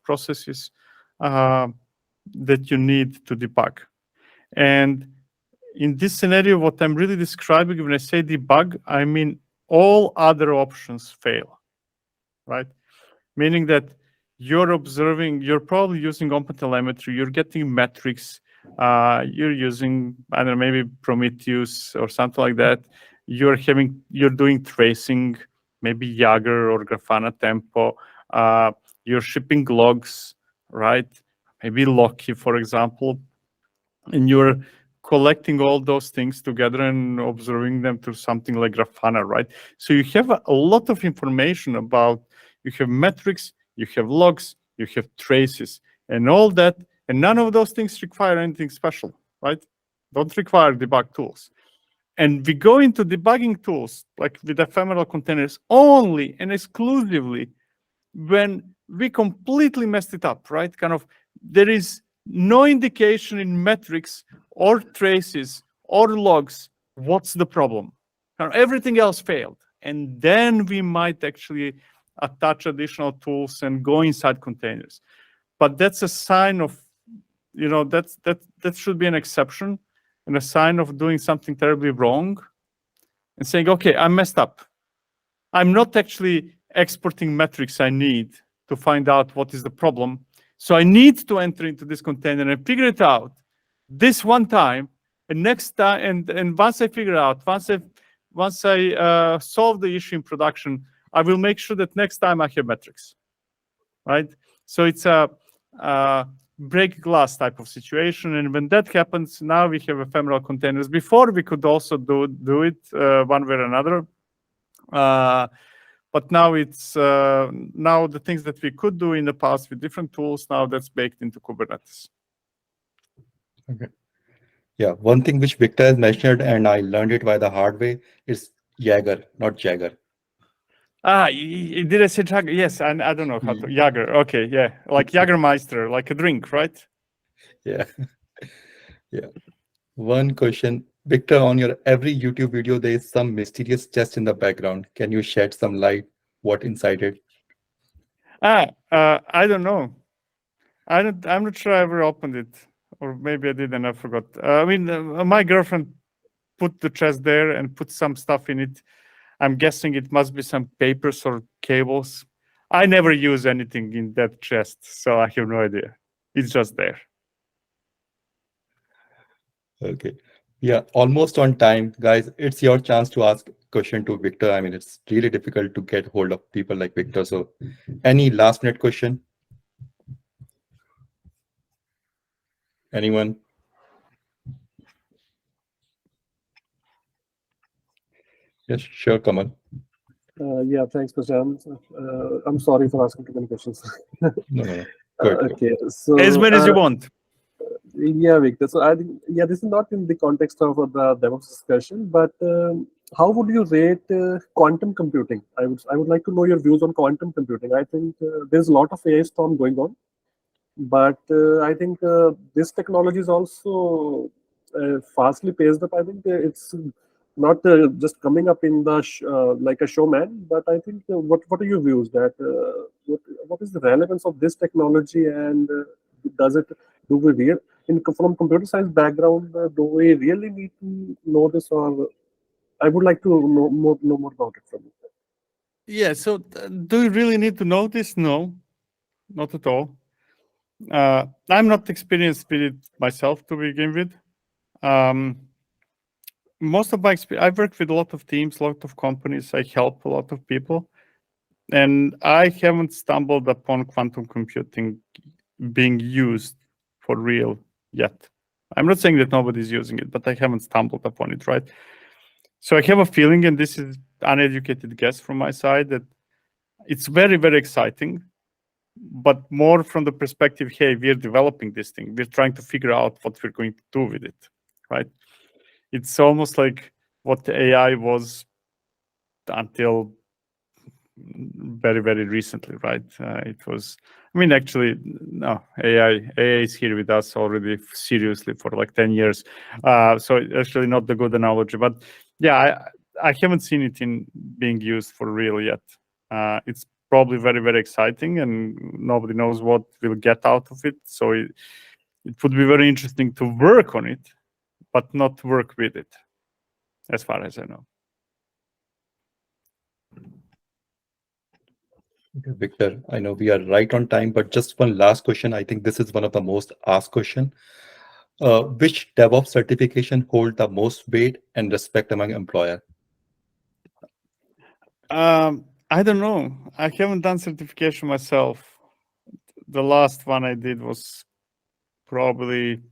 processes that you need to debug. And in this scenario, what I'm really describing when I say debug, I mean all other options fail, right? Meaning that you're probably using OpenTelemetry, you're getting metrics, you're using, I don't know, maybe Prometheus or something like that. You're doing tracing, maybe Jaeger or Grafana Tempo. You're shipping logs, right? Maybe Loki, for example. And you're collecting all those things together and observing them through something like Grafana, right? So you have a lot of information you have metrics, you have logs, you have traces, and all that. And none of those things require anything special, right? Don't require debug tools. And we go into debugging tools, like with ephemeral containers, only and exclusively when we completely messed it up, right? There is no indication in metrics or traces or logs what's the problem. Everything else failed. And then we might actually attach additional tools and go inside containers. But that's a sign of, that should be an exception and a sign of doing something terribly wrong and saying, okay, I messed up. I'm not actually exporting metrics I need to find out what is the problem. So I need to enter into this container and figure it out this one time. And next time, and once I figure out, once I solve the issue in production, I will make sure that next time I have metrics, right? So it's a break glass type of situation. And when that happens, now we have ephemeral containers. Before we could also do it one way or another. But now it's now the things that we could do in the past with different tools, now that's baked into Kubernetes. Okay. Yeah, one thing which Victor has mentioned, and I learned it by the hard way, is Jaeger, not Jagger. Did I say Jagger? Yes, I don't know how to. Jaeger, okay, yeah. Like Jagermeister, like a drink, right? Yeah. Yeah. One question. Victor, on your every YouTube video, there is some mysterious chest in the background. Can you shed some light what inside it? I don't know. I'm not sure I ever opened it. Or maybe I did and I forgot. I mean, my girlfriend put the chest there and put some stuff in it. I'm guessing it must be some papers or cables. I never use anything in that chest, so I have no idea. It's just there. Okay. Yeah, almost on time. Guys, it's your chance to ask a question to Victor. I mean, it's really difficult to get hold of people like Victor. So any last minute question? Anyone? Yes, sure, Kamal. Yeah, thanks, Prashant. I'm sorry for asking too many questions. No. Good. Okay, so as many as you want. Yeah, Victor. So I think, yeah, this is not in the context of the DevOps discussion, but how would you rate quantum computing? I would like to know your views on quantum computing. I think there's a lot of AI storm going on, but I think this technology is also fastly paced up. I think it's not just coming up in the like a showman, but I think what are your views that what is the relevance of this technology, and does it do we real from computer science background, do we really need to know this, or I would like to know more about it from you. Yeah, so do you really need to know this? No, not at all. I'm not experienced with it myself to begin with. Most of my experience, I've worked with a lot of teams, a lot of companies. I help a lot of people, and I haven't stumbled upon quantum computing being used for real yet. I'm not saying that nobody's using it, but I haven't stumbled upon it, right? So I have a feeling, and this is uneducated guess from my side, that it's very, very exciting, but more from the perspective, hey, we're developing this thing. We're trying to figure out what we're going to do with it, right? It's almost like what the AI was until very, very recently, right? It was, I mean, actually, no, AI is here with us already seriously for like 10 years. So actually not the good analogy, but yeah, I haven't seen it in being used for real yet. It's probably very, very exciting, and nobody knows what we'll get out of it. So it would be very interesting to work on it, but not work with it, as far as I know. Victor, I know we are right on time, but just one last question. I think this is one of the most asked question. Which DevOps certification hold the most weight and respect among employer? I don't know. I haven't done certification myself. The last one I did was probably,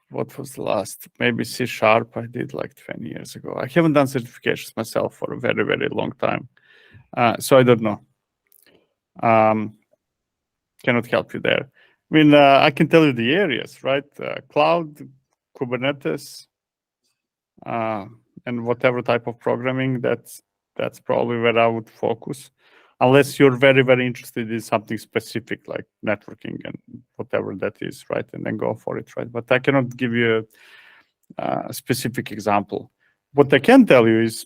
what was the last? Maybe C# I did like 20 years ago. I haven't done certifications myself for a very, very long time. So I don't know. Cannot help you there. I mean, I can tell you the areas, right? Cloud, Kubernetes, and whatever type of programming, that's probably where I would focus. Unless you're very, very interested in something specific like networking and whatever that is, right? And then go for it, right? But I cannot give you a specific example. What I can tell you is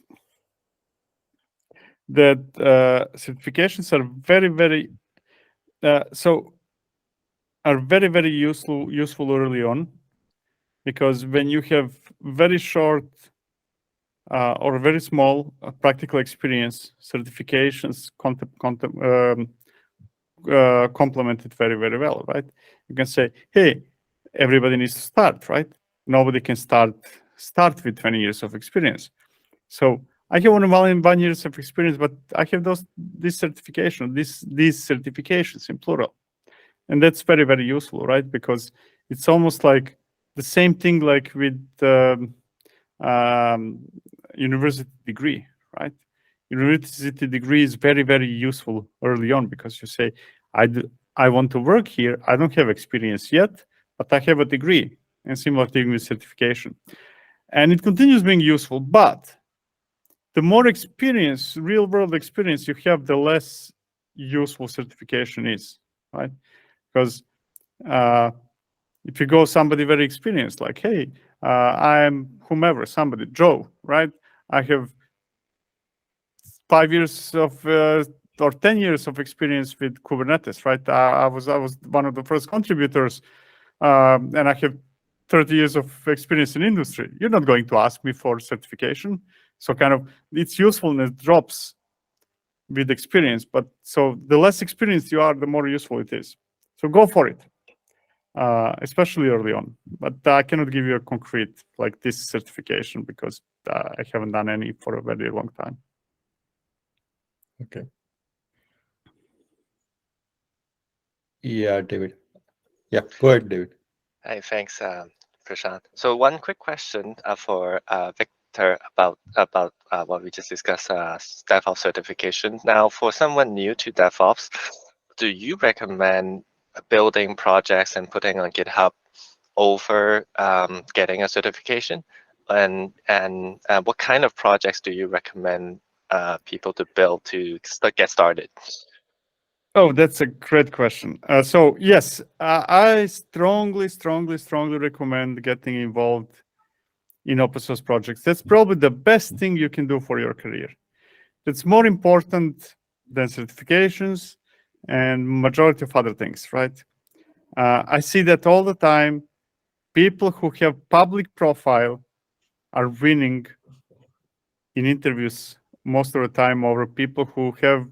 that certifications are very, very very useful early on, because when you have very short or very small practical experience, certifications complement it very, very well, right? You can say, hey, everybody needs to start, right? Nobody can start with 20 years of experience. So I have only 1 year of experience, but I have these certifications in plural. And that's very, very useful, right? Because it's almost like the same thing like with university degree, right? University degree is very, very useful early on, because you say, I want to work here. I don't have experience yet, but I have a degree, and similar thing with certification. And it continues being useful, but the more experience, real world experience you have, the less useful certification is, right? Because if you go somebody very experienced, like, hey, I'm whomever, somebody, Joe, right? I have 5 years of or 10 years of experience with Kubernetes, right? I was one of the first contributors, and I have 30 years of experience in industry. You're not going to ask me for certification. So kind of its usefulness drops with experience. But so the less experienced you are, the more useful it is. So go for it, especially early on. But I cannot give you a concrete like this certification, because I haven't done any for a very long time. Okay. Yeah, David. Yeah, go ahead, David. Hi, thanks, Prashant. So one quick question for Victor about what we just discussed, DevOps certification. Now, for someone new to DevOps, do you recommend building projects and putting on GitHub over getting a certification? And what kind of projects do you recommend people to build to get started? Oh, that's a great question. So yes, I strongly recommend getting involved in open source projects. That's probably the best thing you can do for your career. It's more important than certifications and majority of other things, right? I see that all the time. People who have public profile are winning in interviews most of the time over people who have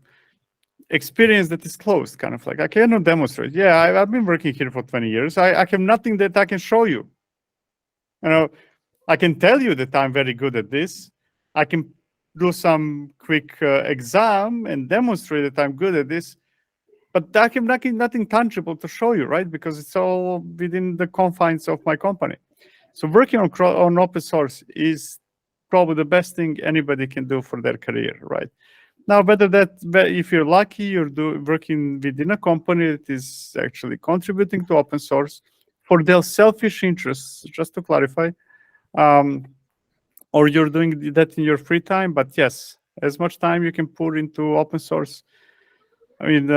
experience that is closed, kind of like, I cannot demonstrate. Yeah, I've been working here for 20 years. I have nothing that I can show you. You know, I can tell you that I'm very good at this. I can do some quick exam and demonstrate that I'm good at this, but I have nothing tangible to show you, right? Because it's all within the confines of my company. So working on open source is probably the best thing anybody can do for their career, right? Now, if you're lucky, you're working within a company that is actually contributing to open source for their selfish interests, just to clarify, or you're doing that in your free time. But yes, as much time you can put into open source. I mean,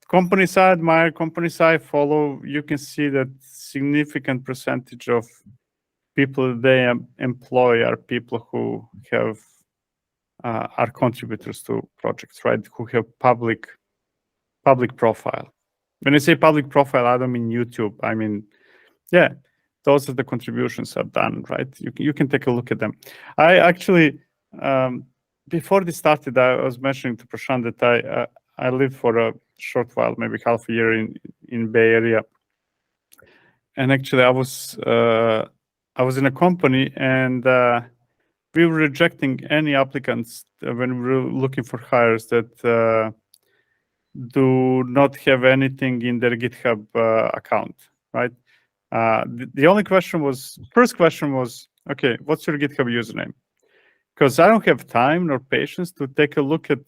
companies I admire, companies I follow, you can see that significant percentage of people they employ are people who have are contributors to projects, right? Who have public profile. When I say public profile, I don't mean YouTube. I mean, yeah, those are the contributions I've done, right? You can take a look at them. I actually, before this started, I was mentioning to Prashant that I lived for a short while, maybe half a year in Bay Area, and actually I was in a company, and we were rejecting any applicants when we were looking for hires that do not have anything in their GitHub account, right? The only first question was, okay, what's your GitHub username? Because I don't have time nor patience to take a look at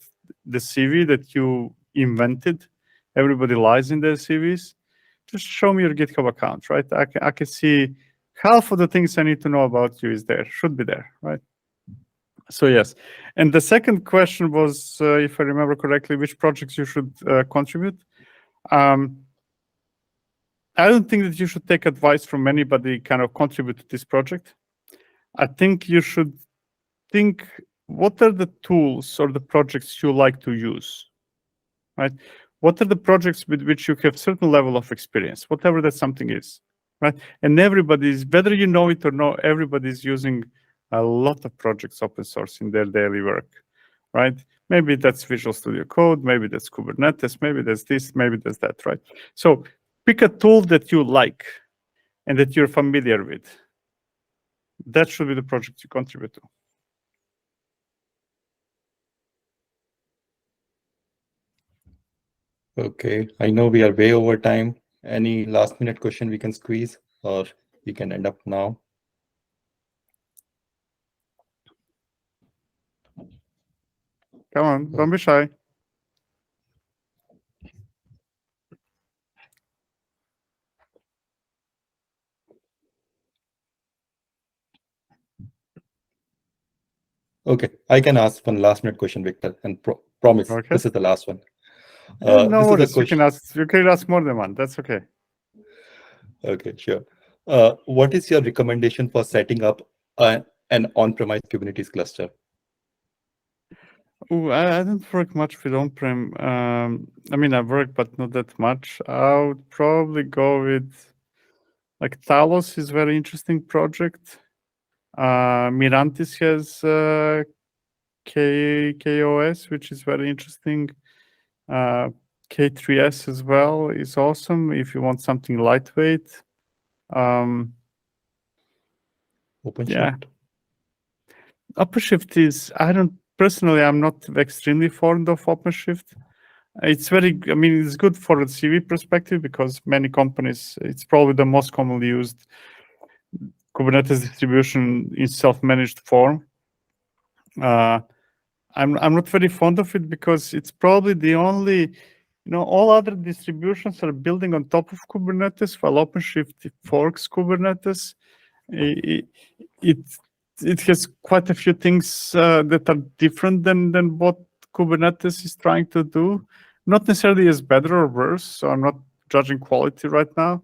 the CV that you invented. Everybody lies in their CVs. Just show me your GitHub account, right? I can see half of the things I need to know about you should be there, right? So yes. And the second question was, if I remember correctly, which projects you should contribute. I don't think that you should take advice from anybody kind of contribute to this project. I think you should think, what are the tools or the projects you like to use, right? What are the projects with which you have certain level of experience, whatever that something is, right? And everybody's, whether you know it or not, everybody's using a lot of projects open source in their daily work, right? Maybe that's Visual Studio Code, maybe that's Kubernetes, maybe that's this, maybe that's that, right? So pick a tool that you like and that you're familiar with. That should be the project you contribute to. Okay, I know we are way over time. Any last minute question we can squeeze, or we can end up now? Come on, don't be shy. Okay, I can ask one last minute question, Victor, and promise Okay. this is the last one. No this worries. is a question. You can ask more than one. That's okay. Okay, sure. What is your recommendation for setting up an on-premise Kubernetes cluster? Ooh, I don't work much with on-prem. I mean, I work, but not that much. I would probably go with, like, Talos is a very interesting project. Mirantis has KOS, which is very interesting. K3S as well is awesome if you want something lightweight. OpenShift? Yeah. OpenShift is, I'm not extremely fond of OpenShift. It's it's good for a CV perspective because many companies, it's probably the most commonly used Kubernetes distribution in self-managed form. I'm not very fond of it because it's probably the only all other distributions are building on top of Kubernetes, while OpenShift forks Kubernetes. It has quite a few things that are different than what Kubernetes is trying to do. Not necessarily as better or worse, so I'm not judging quality right now,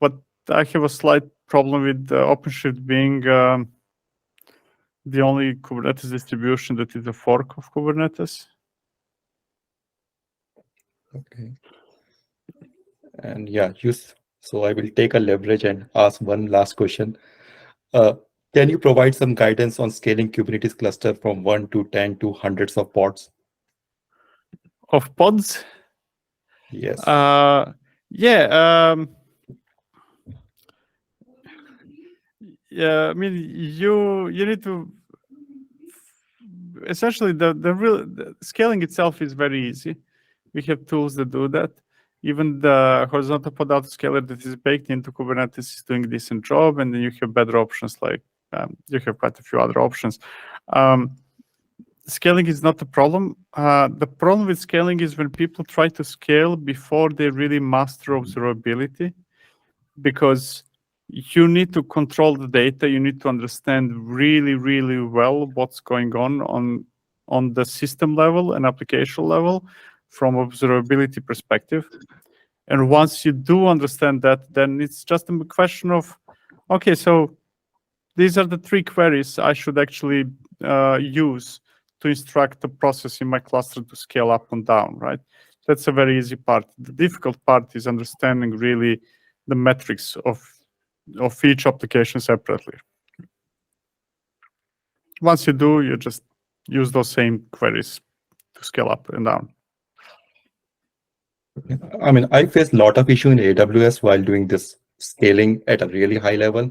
but I have a slight problem with OpenShift being the only Kubernetes distribution that is a fork of Kubernetes. Okay. And yeah, so I will take a leverage and ask one last question. Can you provide some guidance on scaling Kubernetes cluster from 1 to 10 to hundreds of pods? Of pods? Yes. Yeah. Yeah, I mean, you need to essentially the scaling itself is very easy. We have tools that do that. Even the horizontal pod autoscaler that is baked into Kubernetes is doing a decent job, and then you have better options like you have quite a few other options. Scaling is not the problem. The problem with scaling is when people try to scale before they really master observability, because you need to control the data. You need to understand really, really well what's going on the system level and application level from observability perspective. And once you do understand that, then it's just a question of, okay, so these are the 3 queries I should actually use to instruct the process in my cluster to scale up and down, right? That's a very easy part. The difficult part is understanding really the metrics of each application separately. Once you do, you just use those same queries to scale up and down. I mean, I faced a lot of issue in AWS while doing this scaling at a really high level.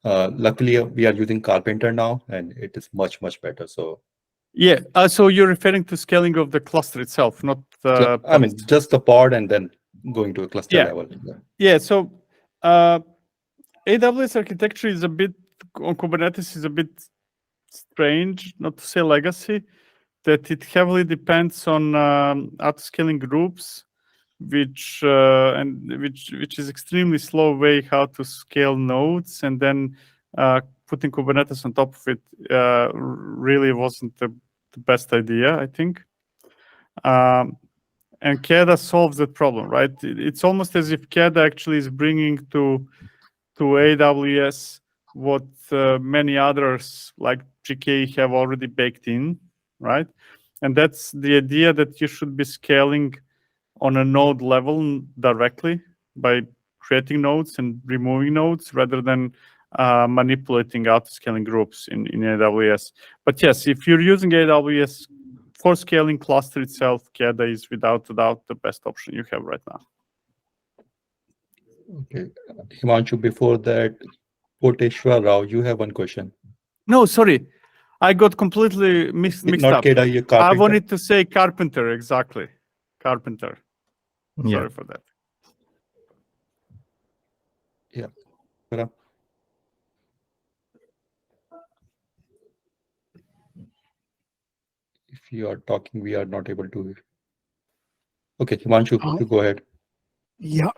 Luckily, we are using Carpenter now, and it is much, much better. So yeah, so you're referring to scaling of the cluster itself, not the I mean, just the pod and then going to a cluster level. Yeah, so AWS architecture is a bit, on Kubernetes is a bit strange, not to say legacy, that it heavily depends on autoscaling groups, which is extremely slow way how to scale nodes, and then putting Kubernetes on top of it really wasn't the best idea, I think. And KEDA solves that problem, right? It's almost as if KEDA actually is bringing to AWS what many others like GK have already baked in, right? And that's the idea that you should be scaling on a node level directly by creating nodes and removing nodes rather than manipulating autoscaling groups in AWS. But yes, if you're using AWS for scaling cluster itself, KEDA is without a doubt the best option you have right now. Okay. Himanshu, before that, Koteshwar Rao, you have one question. No, sorry. I got completely mixed Not up. KEDA, you Carpenter. I wanted to say Carpenter, exactly. Carpenter. Yeah. Sorry for that. Yeah. Param? If you are talking, we are not able to. Okay, Himanshu, you go ahead. Yeah.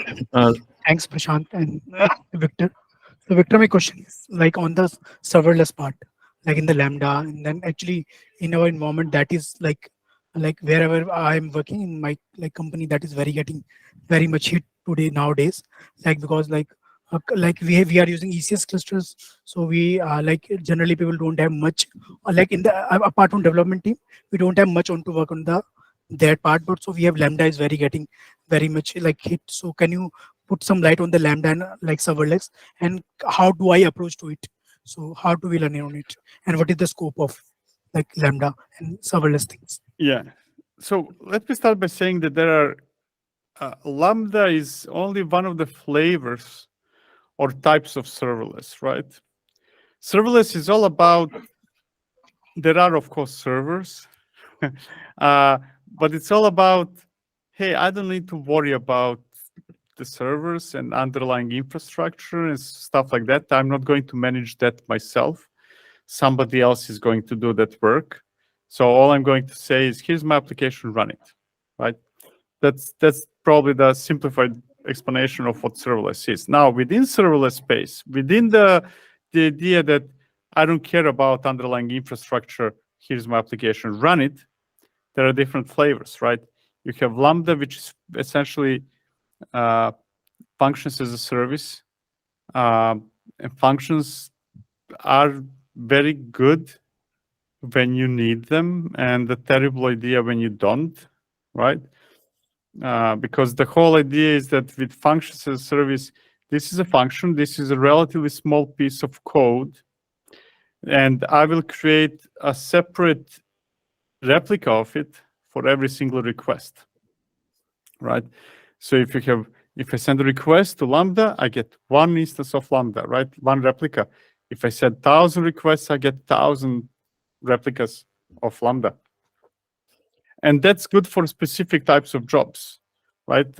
Thanks, Prashant and Victor. So, Victor, my question is like on the serverless part, like in the Lambda, and then actually in our environment that is like wherever I'm working in my company, that is getting very much hit today nowadays, like because like we are using ECS clusters, so we generally people don't have much like in the apart from development team, we don't have much on to work on that part, but so we have Lambda is getting very much like hit. So can you put some light on the Lambda and like serverless, and how do I approach to it? So how do we learn on it, and what is the scope of like Lambda and serverless things? Yeah. So let me start by saying that there are Lambda is only one of the flavors or types of serverless, right? Serverless is all about, there are of course servers, but it's all about, hey, I don't need to worry about the servers and underlying infrastructure and stuff like that. I'm not going to manage that myself. Somebody else is going to do that work. So all I'm going to say is, here's my application, run it, right? That's probably the simplified explanation of what serverless is. Now, within serverless space, within the idea that I don't care about underlying infrastructure, here's my application, run it, there are different flavors, right? You have Lambda, which is essentially functions as a service. And functions are very good when you need them, and a terrible idea when you don't, right? Because the whole idea is that with functions as a service, this is a function, this is a relatively small piece of code, and I will create a separate replica of it for every single request, right? So if I send a request to Lambda, I get one instance of Lambda, right? One replica. If I send 1,000 requests, I get 1,000 replicas of Lambda. And that's good for specific types of jobs, right?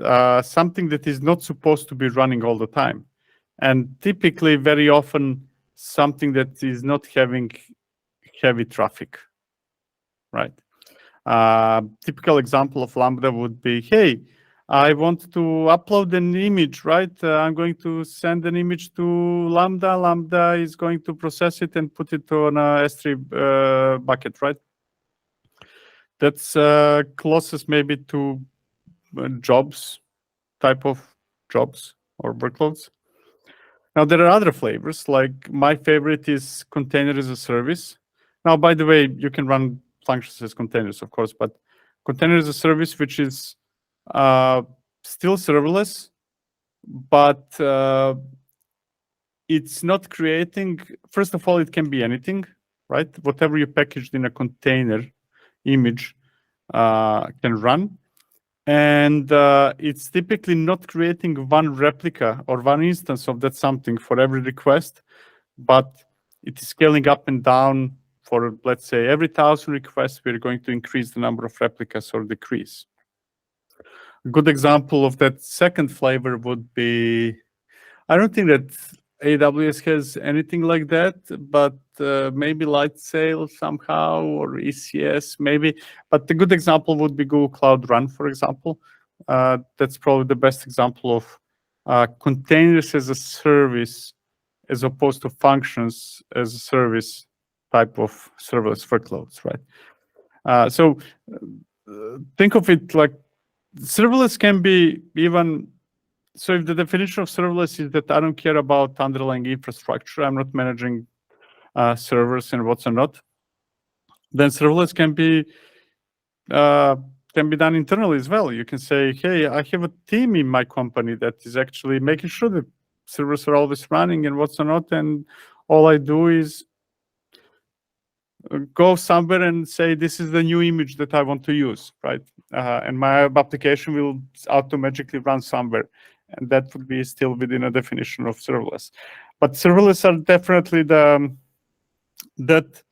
Something that is not supposed to be running all the time. And typically, very often, something that is not having heavy traffic, right? Typical example of Lambda would be, hey, I want to upload an image, right? I'm going to send an image to Lambda. Lambda is going to process it and put it on a S3 bucket, right? That's closest maybe to jobs, type of jobs or workloads. Now, there are other flavors, like my favorite is container as a service. Now, by the way, you can run functions as containers, of course, but container as a service, which is still serverless, but it's not creating, first of all, it can be anything, right? Whatever you packaged in a container image can run. And it's typically not creating one replica or one instance of that something for every request, but it is scaling up and down for, let's say, every 1,000 requests, we're going to increase the number of replicas or decrease. A good example of that second flavor would be, I don't think that AWS has anything like that, but maybe Lightsail somehow, or ECS maybe. But the good example would be Google Cloud Run, for example. That's probably the best example of containers as a service, as opposed to functions as a service type of serverless workloads, right? So think of it like serverless can be even. So if the definition of serverless is that I don't care about underlying infrastructure, I'm not managing servers and what's not, then serverless can be done internally as well. You can say, hey, I have a team in my company that is actually making sure that servers are always running and what's not, and all I do is go somewhere and say, this is the new image that I want to use, right? And my application will automatically run somewhere. And that would be still within a definition of serverless. But serverless are definitely that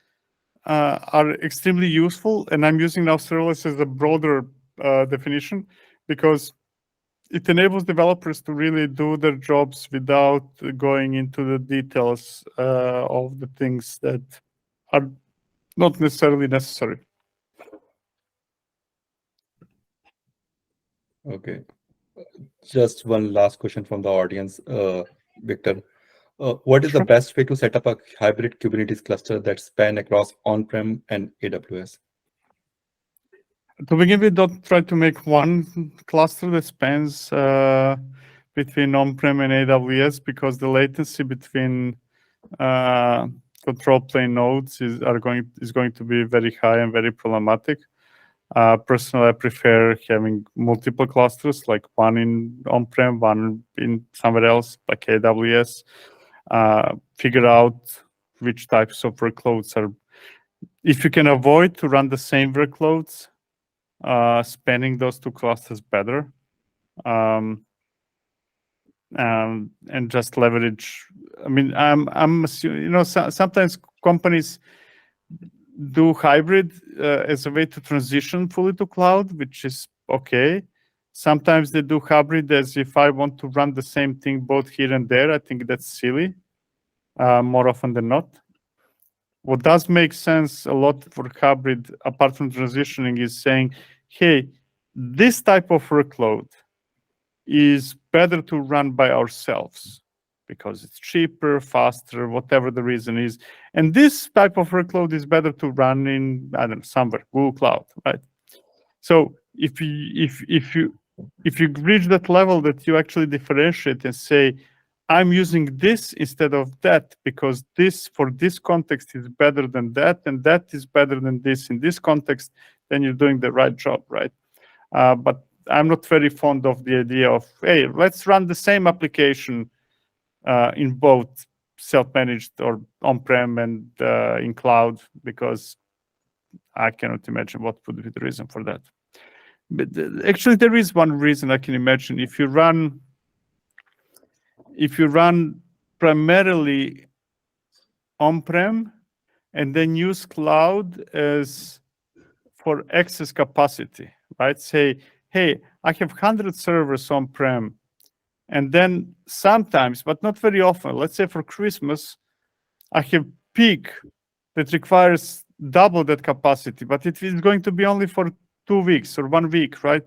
are extremely useful. And I'm using now serverless as a broader definition because it enables developers to really do their jobs without going into the details of the things that are not necessarily necessary. Okay. Just one last question from the audience, Victor. What is the best way to set up a hybrid Kubernetes cluster that span across on-prem and AWS? To begin with, don't try to make one cluster that spans between on-prem and AWS, because the latency between control plane nodes is going to be very high and very problematic. Personally, I prefer having multiple clusters, like one in on-prem, one in somewhere else, like AWS. Figure out which types of workloads are. If you can avoid to run the same workloads, spanning those two clusters better, and just leverage. I mean, I'm assuming, sometimes companies do hybrid as a way to transition fully to cloud, which is okay. Sometimes they do hybrid as if I want to run the same thing both here and there. I think that's silly, more often than not. What does make sense a lot for hybrid, apart from transitioning, is saying, hey, this type of workload is better to run by ourselves because it's cheaper, faster, whatever the reason is. And this type of workload is better to run in, I don't know, somewhere, Google Cloud, right? So if you reach that level that you actually differentiate and say, I'm using this instead of that because this for this context is better than that, and that is better than this in this context, then you're doing the right job, right? But I'm not very fond of the idea of, hey, let's run the same application in both self-managed or on-prem and in cloud, because I cannot imagine what would be the reason for that. But actually, there is one reason I can imagine. If you run primarily on-prem and then use cloud as for excess capacity, right? Say, hey, I have 100 servers on-prem, and then sometimes, but not very often, let's say for Christmas, I have peak that requires double that capacity, but it is going to be only for 2 weeks or 1 week, right?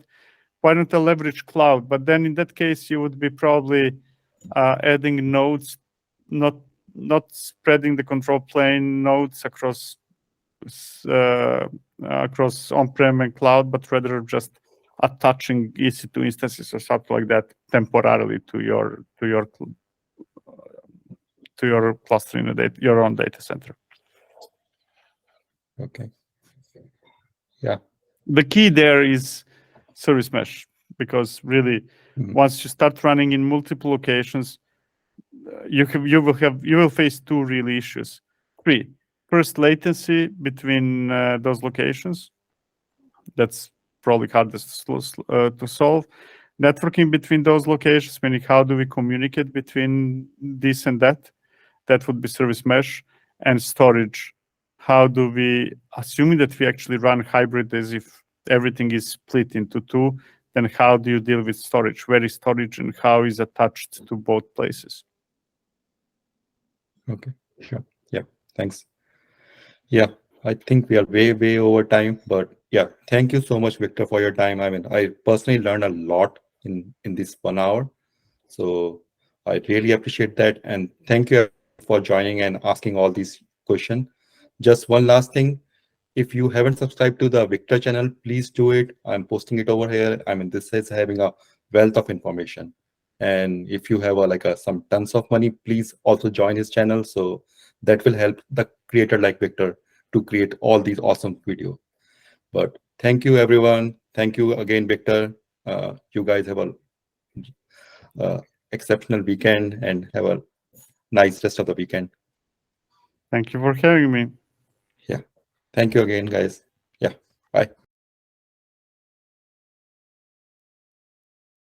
Why don't I leverage cloud? But then in that case, you would be probably adding nodes, not spreading the control plane nodes across on-prem and cloud, but rather just attaching EC2 instances or something like that temporarily to your cluster in your own data center. Okay. Yeah. The key there is service mesh, because really, once you start running in multiple locations, you will face two real issues. First, latency between those locations. That's probably hardest to solve. Networking between those locations, meaning how do we communicate between this and that? That would be service mesh. And storage. How do we, assuming that we actually run hybrid as if everything is split into two, then how do you deal with storage? Where is storage and how is attached to both places? Okay, sure. Yeah, thanks. Yeah, I think we are way over time, but yeah, thank you so much, Viktor, for your time. I mean, I personally learned a lot in this 1 hour. So I really appreciate that. And thank you for joining and asking all these questions. Just one last thing. If you haven't subscribed to the Viktor channel, please do it. I'm posting it over here. I mean, this is having a wealth of information. And if you have some tons of money, please also join his channel. So that will help the creator like Viktor to create all these awesome videos. But thank you, everyone. Thank you again, Viktor. You guys have a exceptional weekend and have a nice rest of the weekend. Thank you for having me. Yeah. Thank you again, guys.